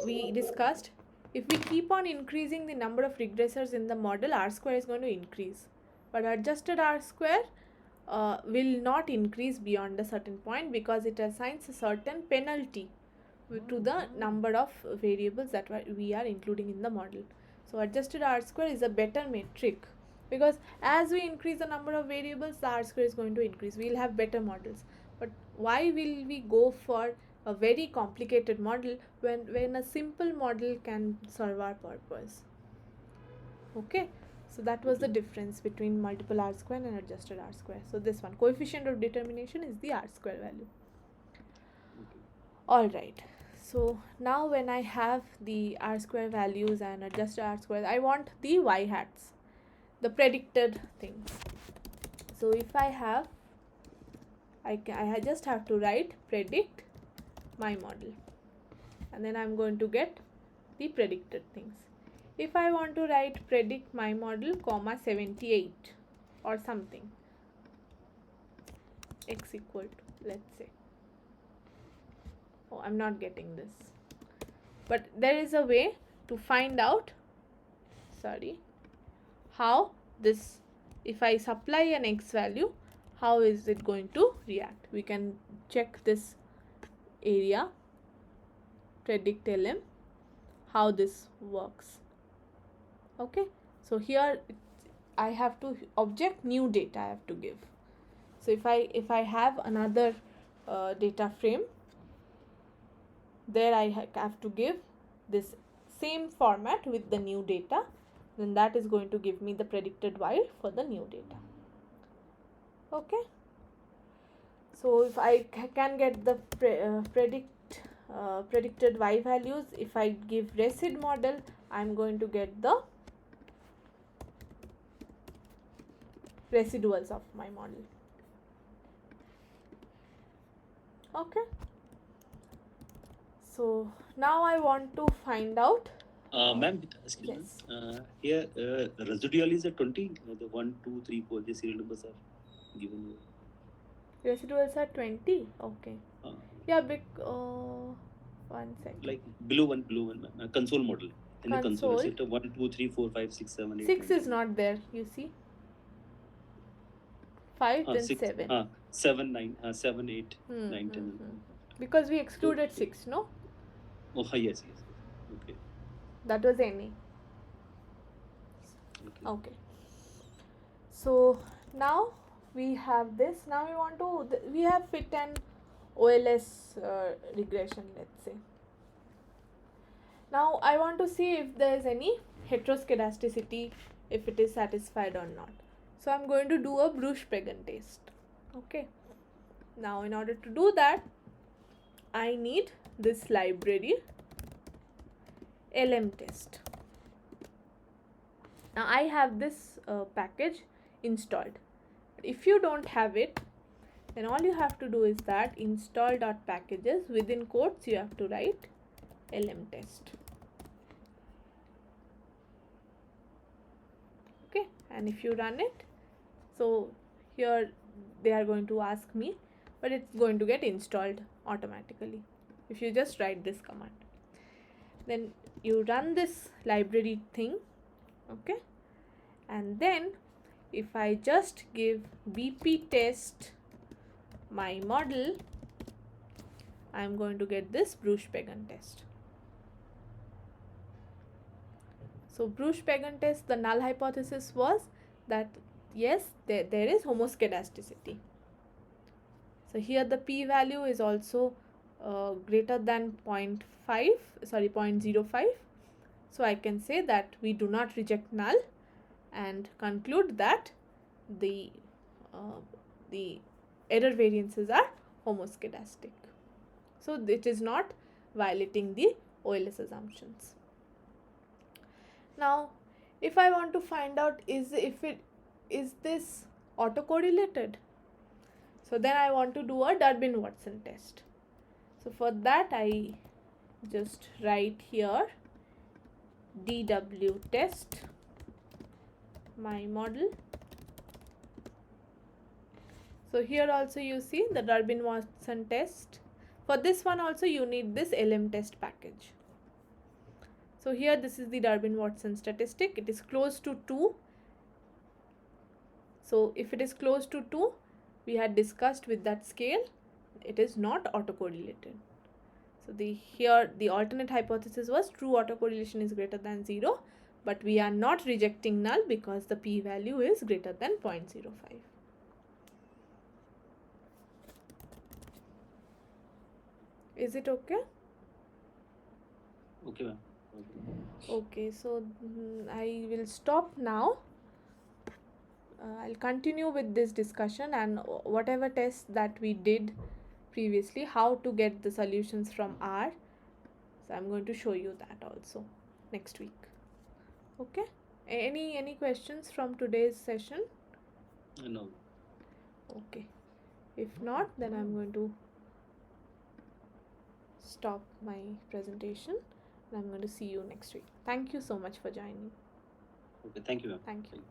we discussed, if we keep on increasing the number of regressors in the model, R square is going to increase. But adjusted R square will not increase beyond a certain point, because it assigns a certain penalty to the number of variables that we are including in the model. So adjusted R square is a better metric, because as we increase the number of variables, the R square is going to increase. We will have better models. But why will we go for a very complicated model when a simple model can serve our purpose? Okay, so that was the difference between multiple R square and adjusted R square. So this one, coefficient of determination, is the R square value. Alright, so now when I have the R square values and adjusted R square, I want the Y hats, the predicted things. So if I have, I just have to write predict my model, and then I'm going to get the predicted things. If I want to write predict my model, comma 78 or something, x equal to, let's say, oh, I'm not getting this, but there is a way to find out, how this, if I supply an x value, how is it going to react. We can check this area, predict LM, how this works. Okay, so here I have to object new data I have to give. So if I have another data frame, there I have to give this same format with the new data, then that is going to give me the predicted Y for the new data. Okay, so if I can get the predicted Y values, if I give resid model, I'm going to get the residuals of my model. Okay, so now I want to find out, ma'am, excuse yes. me. Here residual is a 20. The 1, 2, 3, 4. The serial numbers are given. Residuals are 20. Okay. Yeah, big. 1 second. Like below one, ma'am. Console model. In the console, it's 1, 2, 3, 4, 5, 6, 7, 8. 6 is not there. You see. 5 then 6, 7. 7, 9, 7, 8, 9, 10. Because we excluded 6, no? Oh, yes. Okay. That was any. Okay. So now we have this. Now we want to, we have fit an OLS regression, let's say. Now I want to see if there is any heteroscedasticity, if it is satisfied or not. So I'm going to do a Bruce-Pagan test. Okay. Now in order to do that, I need this library LM test. Now I have this package installed. If you don't have it, then all you have to do is that install.packages, within quotes you have to write LM test. Okay, and if you run it, so here they are going to ask me, but it's going to get installed automatically if you just write this command. Then you run this library thing, okay, and then if I just give BP test my model, I'm going to get this Bruce-Pagan test. So Bruce-Pagan test, the null hypothesis was that yes, there is homoscedasticity. So here the p-value is also greater than 0.05. So I can say that we do not reject null and conclude that the error variances are homoscedastic. So it is not violating the OLS assumptions. Now, if I want to find out is this autocorrelated, so then I want to do a Durbin-Watson test. So for that I just write here DW test my model. So here also you see the Durbin-Watson test. For this one also you need this LM test package. So here this is the Durbin-Watson statistic. It is close to 2. So if it is close to 2, we had discussed with that scale, it is not autocorrelated. So here the alternate hypothesis was true autocorrelation is greater than 0, but we are not rejecting null because the p-value is greater than 0.05. Is it okay? Okay, ma'am. Okay, so I will stop now. I'll continue with this discussion and whatever tests that we did previously, how to get the solutions from R. So I'm going to show you that also next week. Okay, any questions from today's session? No. Okay, if not, then I'm going to stop my presentation and I'm going to see you next week. Thank you so much for joining. Okay, thank you, ma'am. Thank you.